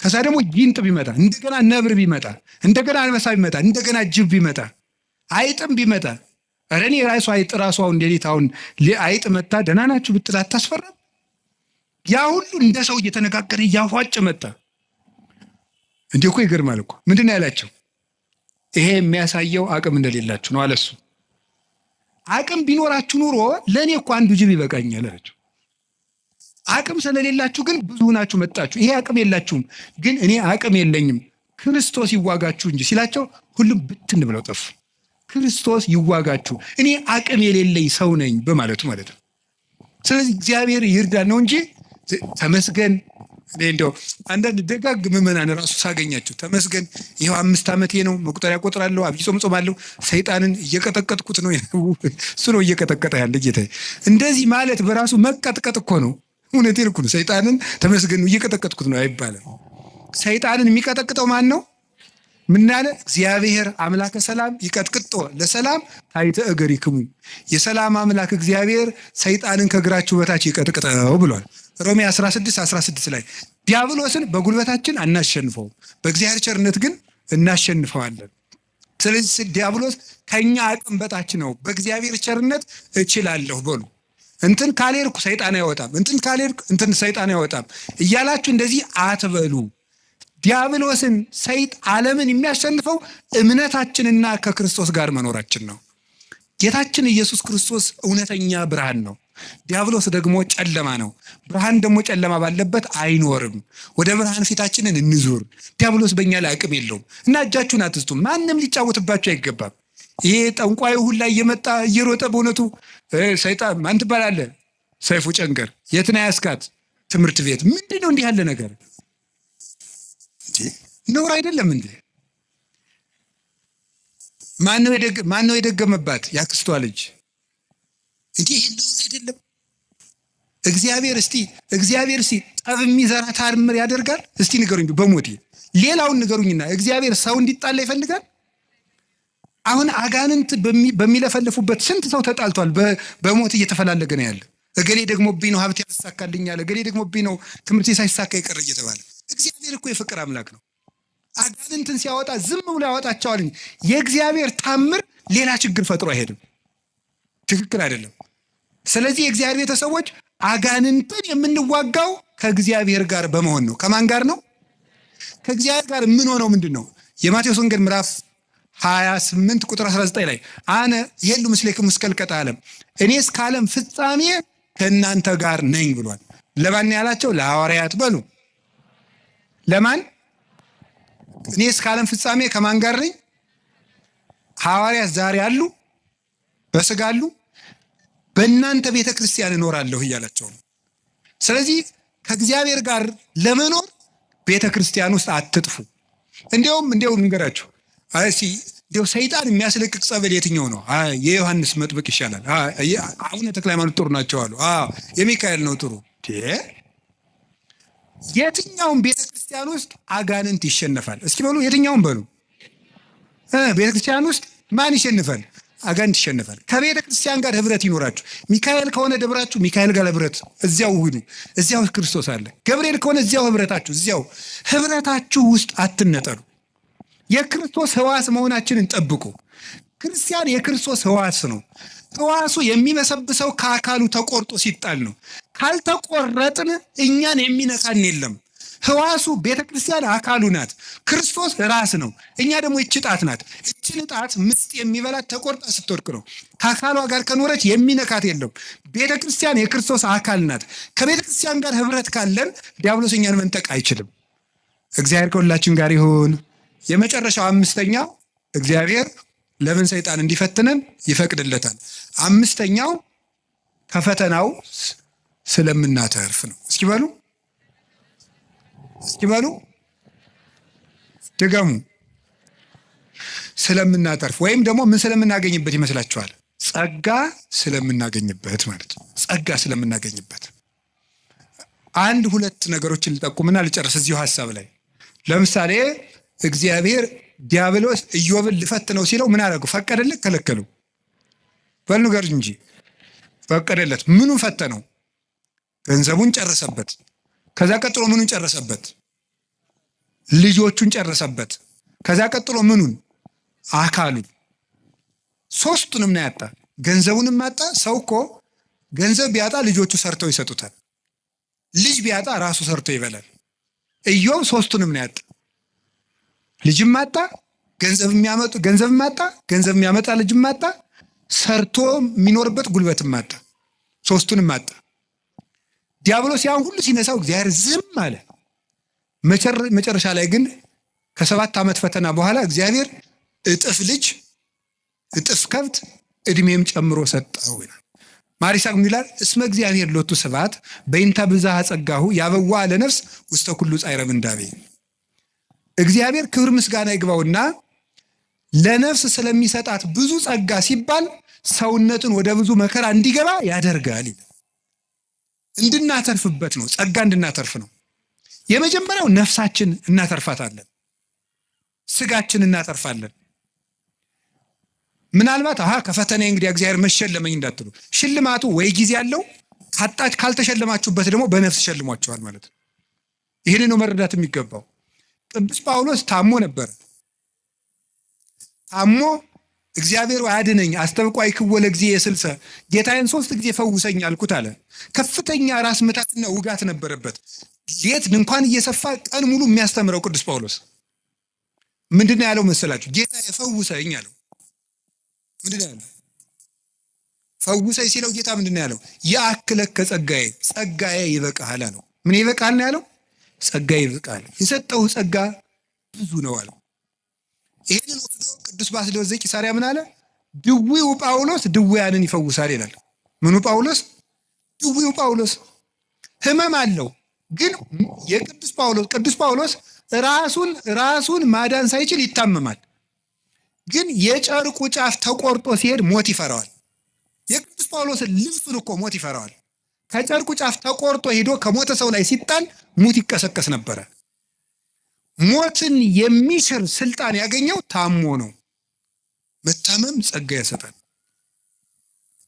ከዛ ደግሞ ጊንጥ ቢመጣ፣ እንደገና ነብር ቢመጣ፣ እንደገና አንበሳ ቢመጣ፣ እንደገና ጅብ ቢመጣ፣ አይጥም ቢመጣ፣ ኧረ እኔ ራሱ አይጥ ራሱ አሁን ሌሊት አሁን አይጥ መጣ ደህና ናችሁ ብትል አታስፈራም? ያ ሁሉ እንደ ሰው እየተነጋገረ እያፏጭ መጣ። እንዲህ እኮ ይገርማል እኮ። ምንድን ነው ያላቸው? ይሄ የሚያሳየው አቅም እንደሌላችሁ ነው አለሱ። አቅም ቢኖራችሁ ኑሮ ለእኔ እኮ አንዱ ጅብ ይበቃኛል አላቸው። አቅም ስለሌላችሁ ግን ብዙ ናችሁ መጣችሁ። ይሄ አቅም የላችሁም፣ ግን እኔ አቅም የለኝም ክርስቶስ ይዋጋችሁ እንጂ ሲላቸው ሁሉም ብትን ብለው ጠፉ። ክርስቶስ ይዋጋችሁ፣ እኔ አቅም የሌለኝ ሰው ነኝ በማለቱ ማለት ነው። ስለዚህ እግዚአብሔር ይርዳን ነው እንጂ ተመስገን። እንደው አንዳንድ ደጋግ ምዕመናን ራሱ ሳገኛቸው ተመስገን ይኸው 5 ዓመቴ ነው፣ መቁጠሪያ ቆጥራለሁ፣ አብይ ጾም ጾማለሁ፣ ሰይጣንን እየቀጠቀጥኩት ነው። እሱ ነው እየቀጠቀጠ ያለ ጌታ። እንደዚህ ማለት በራሱ መቀጥቀጥ እኮ ነው። እውነቴን እኮ ነው። ሰይጣንን ተመስገን እየቀጠቀጥኩት ነው አይባልም። ሰይጣንን የሚቀጠቅጠው ማን ነው? ምን አለ? እግዚአብሔር አምላከ ሰላም ይቀጥቅጦ ለሰላም ታይተ እገሪክሙ። የሰላም አምላክ እግዚአብሔር ሰይጣንን ከእግራችሁ በታች ይቀጥቅጠው ብሏል። ሮሜ 16 ላይ ዲያብሎስን በጉልበታችን አናሸንፈውም፣ በእግዚአብሔር ቸርነት ግን እናሸንፈዋለን። ስለዚህ ዲያብሎስ ከኛ አቅም በታች ነው፣ በእግዚአብሔር ቸርነት እችላለሁ በሉ። እንትን ካልሄድኩ ሰይጣን አይወጣም፣ እንትን ካልሄድኩ እንትን ሰይጣን አይወጣም እያላችሁ እንደዚህ አትበሉ። ዲያብሎስን ዓለምን የሚያሸንፈው እምነታችንና ከክርስቶስ ጋር መኖራችን ነው። ጌታችን ኢየሱስ ክርስቶስ እውነተኛ ብርሃን ነው። ዲያብሎስ ደግሞ ጨለማ ነው። ብርሃን ደግሞ ጨለማ ባለበት አይኖርም። ወደ ብርሃን ፊታችንን እንዙር። ዲያብሎስ በእኛ ላይ አቅም የለውም እና እጃችሁን አትስጡ። ማንም ሊጫወትባችሁ አይገባም። ይሄ ጠንቋዩ ሁላ እየመጣ እየሮጠ በእውነቱ ሰይጣን ማን ትባላለህ? ሰይፉ ጨንገር የት ነው ያስካት? ትምህርት ቤት ምንድን ነው እንዲህ ያለ ነገር? ነውር አይደለም እንዴ? ማነው የደገመባት? ያክስቷ ልጅ እንዴ? ይሄ ነውር አይደለም? እግዚአብሔር ጠብ የሚዘራ ታምር ያደርጋል? እስቲ ንገሩኝ በሞቴ ሌላውን ንገሩኝና እግዚአብሔር ሰው እንዲጣላ ይፈልጋል? አሁን አጋንንት በሚለፈልፉበት ስንት ሰው ተጣልቷል፣ በሞት እየተፈላለገ ነው ያለ። እገሌ ደግሞ ብኝ ነው ሀብት ያሳካልኛል፣ እገሌ ደግሞ ብኝ ነው ትምህርት ሳይሳካ ይቀር እየተባለ። እግዚአብሔር እኮ የፍቅር አምላክ ነው። አጋንንትን ሲያወጣ ዝም ብሎ ያወጣቸዋል። የእግዚአብሔር ታምር ሌላ ችግር ፈጥሮ አይሄድም። ትክክል አይደለም። ስለዚህ የእግዚአብሔር ቤተሰቦች አጋንንትን የምንዋጋው ከእግዚአብሔር ጋር በመሆን ነው። ከማን ጋር ነው? ከእግዚአብሔር ጋር የምንሆነው ምንድን ነው? የማቴዎስ ወንጌል ምዕራፍ 28 ቁጥር 19 ላይ አነ ይሄሉ ምስሌክሙ እስከ ልቀት ዓለም፣ እኔ እስከ ዓለም ፍጻሜ ከእናንተ ጋር ነኝ ብሏል። ለማን ያላቸው? ለሐዋርያት በሉ። ለማን? እኔ እስከ ዓለም ፍጻሜ ከማን ጋር ነኝ? ሐዋርያት ዛሬ አሉ፣ በስጋ አሉ፣ በእናንተ ቤተ ክርስቲያን እኖራለሁ እያላቸው ነው። ስለዚህ ከእግዚአብሔር ጋር ለመኖር ቤተ ክርስቲያን ውስጥ አትጥፉ። እንዲያውም ንገራችሁ እንዲያው ሰይጣን የሚያስለቅቅ ጸበል የትኛው ነው? የዮሐንስ መጥምቅ ይሻላል። አቡነ ተክለ ሃይማኖት ጥሩ ናቸው አሉ። የሚካኤል ነው ጥሩ። የትኛውም ቤተ ክርስቲያን ውስጥ አጋንንት ይሸነፋል። እስኪ በሉ የትኛውም በሉ። ቤተ ክርስቲያን ውስጥ ማን ይሸንፋል? አጋንንት ይሸነፋል። ከቤተ ክርስቲያን ጋር ህብረት ይኖራችሁ። ሚካኤል ከሆነ ደብራችሁ ሚካኤል ጋር ህብረት፣ እዚያው ሁኑ። እዚያው ክርስቶስ አለ። ገብርኤል ከሆነ እዚያው ህብረታችሁ፣ እዚያው ህብረታችሁ ውስጥ አትነጠሉ። የክርስቶስ ሕዋስ መሆናችንን ጠብቁ። ክርስቲያን የክርስቶስ ሕዋስ ነው። ሕዋሱ የሚበሰብሰው ከአካሉ ተቆርጦ ሲጣል ነው። ካልተቆረጥን እኛን የሚነካን የለም። ሕዋሱ ቤተ ክርስቲያን አካሉ ናት። ክርስቶስ ራስ ነው። እኛ ደግሞ ይህች ጣት ናት። ይህችን ጣት ምስጥ የሚበላት ተቆርጣ ስትወድቅ ነው። ከአካሏ ጋር ከኖረች የሚነካት የለም። ቤተ ክርስቲያን የክርስቶስ አካል ናት። ከቤተ ክርስቲያን ጋር ህብረት ካለን ዲያብሎስ እኛን መንጠቅ አይችልም። እግዚአብሔር ከሁላችን ጋር ይሁን። የመጨረሻው አምስተኛው እግዚአብሔር ለምን ሰይጣን እንዲፈትነን ይፈቅድለታል? አምስተኛው ከፈተናው ስለምናተርፍ ነው። እስኪ በሉ ድገሙ። ስለምናተርፍ ወይም ደግሞ ምን ስለምናገኝበት ይመስላችኋል? ጸጋ ስለምናገኝበት ማለት ነው። ጸጋ ስለምናገኝበት አንድ ሁለት ነገሮችን ልጠቁምና ልጨርስ እዚሁ ሀሳብ ላይ። ለምሳሌ እግዚአብሔር ዲያብሎስ ኢዮብን ልፈትነው ሲለው ምን አደረጉ? ፈቀደለት? ከለከሉ? በሉ ንገር እንጂ። ፈቀደለት። ምኑን ፈተነው? ገንዘቡን ጨረሰበት። ከዛ ቀጥሎ ምኑን ጨረሰበት? ልጆቹን ጨረሰበት። ከዛ ቀጥሎ ምኑን? አካሉን። ሶስቱንም ነው ያጣ። ገንዘቡንም አጣ። ሰው እኮ ገንዘብ ቢያጣ ልጆቹ ሰርተው ይሰጡታል። ልጅ ቢያጣ ራሱ ሰርቶ ይበላል። ኢዮብ ሶስቱንም ነው ያጣ። ልጅም አጣ፣ ገንዘብ የሚያመጣ ልጅም አጣ፣ ሰርቶ የሚኖርበት ጉልበትም አጣ። ሶስቱንም አጣ። ዲያብሎስ ያን ሁሉ ሲነሳው እግዚአብሔር ዝም አለ። መጨረሻ ላይ ግን ከ7 ዓመት ፈተና በኋላ እግዚአብሔር እጥፍ ልጅ፣ እጥፍ ከብት፣ እድሜም ጨምሮ ሰጠው ይላል። ማሪሳቅ ይላል እስመ እግዚአብሔር ሎቱ ስብሐት በእንተ ብዝኃ ጸጋሁ ያበዋ ለነፍስ ውስተ ኩሉ ጻዕረ ምንዳቤ። እግዚአብሔር ክብር ምስጋና ይግባውና ለነፍስ ስለሚሰጣት ብዙ ጸጋ ሲባል ሰውነትን ወደ ብዙ መከራ እንዲገባ ያደርጋል ይላል። እንድናተርፍበት ነው። ጸጋ እንድናተርፍ ነው። የመጀመሪያው ነፍሳችን እናተርፋታለን። ስጋችን እናተርፋለን። ምናልባት ከፈተና እንግዲህ እግዚአብሔር መሸለመኝ እንዳትሉ፣ ሽልማቱ ወይ ጊዜ ያለው ካልተሸለማችሁበት ደግሞ በነፍስ ሸልሟቸዋል ማለት ነው። ይህን ነው መረዳት የሚገባው። ቅዱስ ጳውሎስ ታሞ ነበር። ታሞ እግዚአብሔር አድነኝ አስተብቋይ ክወለ ጊዜ የስልሰ ጌታዬን 3 ጊዜ ፈውሰኝ አልኩት አለ። ከፍተኛ ራስ ምታትና ውጋት ነበረበት። ሌት እንኳን እየሰፋ ቀን ሙሉ የሚያስተምረው ቅዱስ ጳውሎስ ምንድን ነው ያለው መሰላችሁ? ጌታዬ ፈውሰኝ አለው። ምንድን ነው ያለው? ፈውሰኝ ሲለው ጌታ ምንድን ነው ያለው? ያክለከ ጸጋዬ ይበቃሃል አለው። ምን ይበቃል ነው ያለው? ጸጋዬ ይበቃል። የሰጠው ጸጋ ብዙ ነው አለው። ይህንን ወስዶ ቅዱስ ባስልዮስ ዘቂሳርያ ምን አለ? ድዊው ጳውሎስ ድውያንን ይፈውሳል ይላል። ምኑ ጳውሎስ? ድዊው ጳውሎስ ህመም አለው። ግን ቅዱስ ጳውሎስ ራሱን ማዳን ሳይችል ይታመማል። ግን የጨርቁ ጫፍ ተቆርጦ ሲሄድ ሞት ይፈራዋል። የቅዱስ ጳውሎስን ልብሱን እኮ ሞት ይፈራዋል። ከጨርቁ ጫፍ ተቆርጦ ሄዶ ከሞተ ሰው ላይ ሲጣል ሙት ይቀሰቀስ ነበረ። ሞትን የሚሽር ስልጣን ያገኘው ታሞ ነው። መታመም ጸጋ ያሰጣል።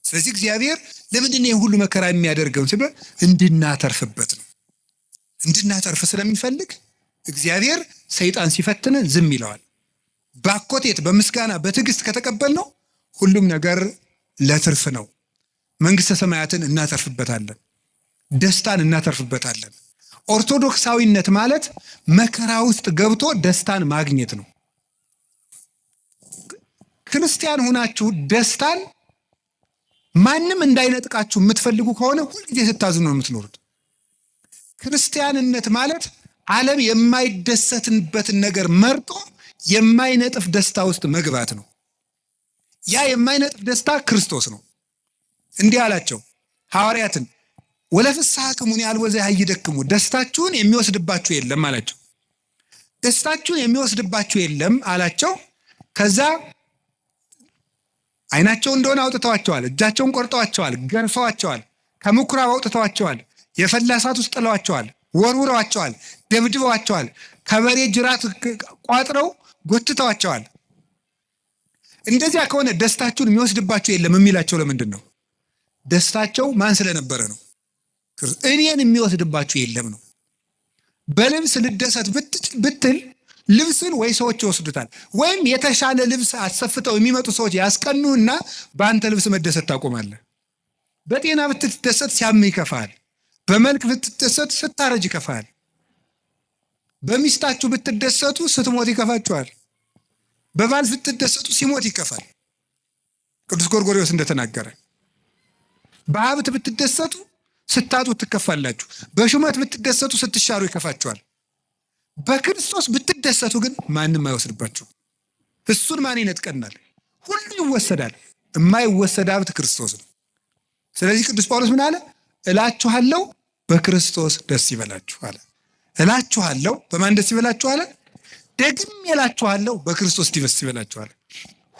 ስለዚህ እግዚአብሔር ለምንድን ነው ሁሉ መከራ የሚያደርገው ሲባል እንድናተርፍበት ነው። እንድናተርፍ ስለሚፈልግ እግዚአብሔር ሰይጣን ሲፈትነ ዝም ይለዋል። ባኮቴት በምስጋና በትዕግስት ከተቀበልነው ሁሉም ነገር ለትርፍ ነው። መንግስተ ሰማያትን እናተርፍበታለን። ደስታን እናተርፍበታለን። ኦርቶዶክሳዊነት ማለት መከራ ውስጥ ገብቶ ደስታን ማግኘት ነው። ክርስቲያን ሆናችሁ ደስታን ማንም እንዳይነጥቃችሁ የምትፈልጉ ከሆነ ሁልጊዜ ስታዝኑ ነው የምትኖሩት። ክርስቲያንነት ማለት ዓለም የማይደሰትበትን ነገር መርጦ የማይነጥፍ ደስታ ውስጥ መግባት ነው። ያ የማይነጥፍ ደስታ ክርስቶስ ነው። እንዲህ አላቸው ሐዋርያትን፣ ወለፍስሐክሙ ያልወዘ ያይደክሙ፣ ደስታችሁን የሚወስድባችሁ የለም አላቸው። ደስታችሁን የሚወስድባችሁ የለም አላቸው። ከዛ ዓይናቸው እንደሆነ አውጥተዋቸዋል፣ እጃቸውን ቆርጠዋቸዋል፣ ገርፈዋቸዋል፣ ከምኩራብ አውጥተዋቸዋል፣ የፈላ እሳት ውስጥ ጥለዋቸዋል፣ ወርውረዋቸዋል፣ ደብድበዋቸዋል፣ ከበሬ ጅራት ቋጥረው ጎትተዋቸዋል። እንደዚያ ከሆነ ደስታችሁን የሚወስድባችሁ የለም የሚላቸው ለምንድን ነው? ደስታቸው ማን ስለነበረ ነው? እኔን የሚወስድባችሁ የለም ነው። በልብስ ልደሰት ብትል ልብስን ወይ ሰዎች ይወስዱታል፣ ወይም የተሻለ ልብስ አሰፍተው የሚመጡ ሰዎች ያስቀኑና በአንተ ልብስ መደሰት ታቆማለህ። በጤና ብትደሰት ሲያምህ ይከፋል። በመልክ ብትደሰት ስታረጅ ይከፋል። በሚስታችሁ ብትደሰቱ ስትሞት ይከፋችኋል። በባል ብትደሰቱ ሲሞት ይከፋል። ቅዱስ ጎርጎርዮስ እንደተናገረ በሀብት ብትደሰቱ ስታጡ ትከፋላችሁ። በሹመት ብትደሰቱ ስትሻሩ ይከፋችኋል። በክርስቶስ ብትደሰቱ ግን ማንም አይወስድባችሁ። እሱን ማን ይነጥቀናል? ሁሉ ይወሰዳል። የማይወሰድ ሀብት ክርስቶስ ነው። ስለዚህ ቅዱስ ጳውሎስ ምን አለ? እላችኋለሁ በክርስቶስ ደስ ይበላችሁ አለ። እላችኋለሁ በማን ደስ ይበላችሁ አለ? ደግም እላችኋለሁ በክርስቶስ ደስ ይበላችሁ አለ።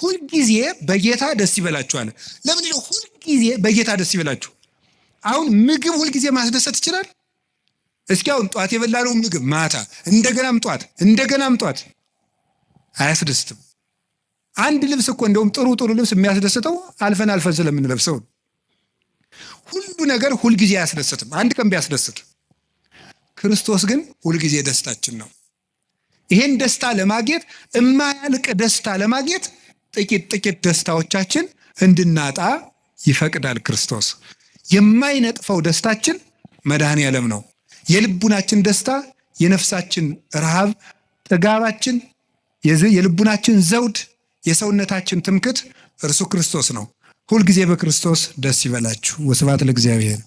ሁልጊዜ በጌታ ደስ ይበላችሁ አለ። ለምንድን ነው ሁልጊዜ በጌታ ደስ ይበላችሁ? አሁን ምግብ ሁልጊዜ ማስደሰት ይችላል? እስኪ አሁን ጧት የበላነው ምግብ ማታ እንደገናም ጧት እንደገናም ጧት አያስደስትም። አንድ ልብስ እኮ እንደውም ጥሩ ልብስ የሚያስደስተው አልፈን ስለምንለብሰው። ሁሉ ነገር ሁልጊዜ አያስደስትም። አንድ ቀን ቢያስደስት፣ ክርስቶስ ግን ሁልጊዜ ደስታችን ነው። ይሄን ደስታ ለማግኘት የማያልቅ ደስታ ለማግኘት ጥቂት ደስታዎቻችን እንድናጣ ይፈቅዳል ክርስቶስ። የማይነጥፈው ደስታችን መድኃኔ ዓለም ነው። የልቡናችን ደስታ፣ የነፍሳችን ረሃብ፣ ጥጋባችን፣ የልቡናችን ዘውድ፣ የሰውነታችን ትምክት እርሱ ክርስቶስ ነው። ሁልጊዜ በክርስቶስ ደስ ይበላችሁ። ወስብሐት ለእግዚአብሔር።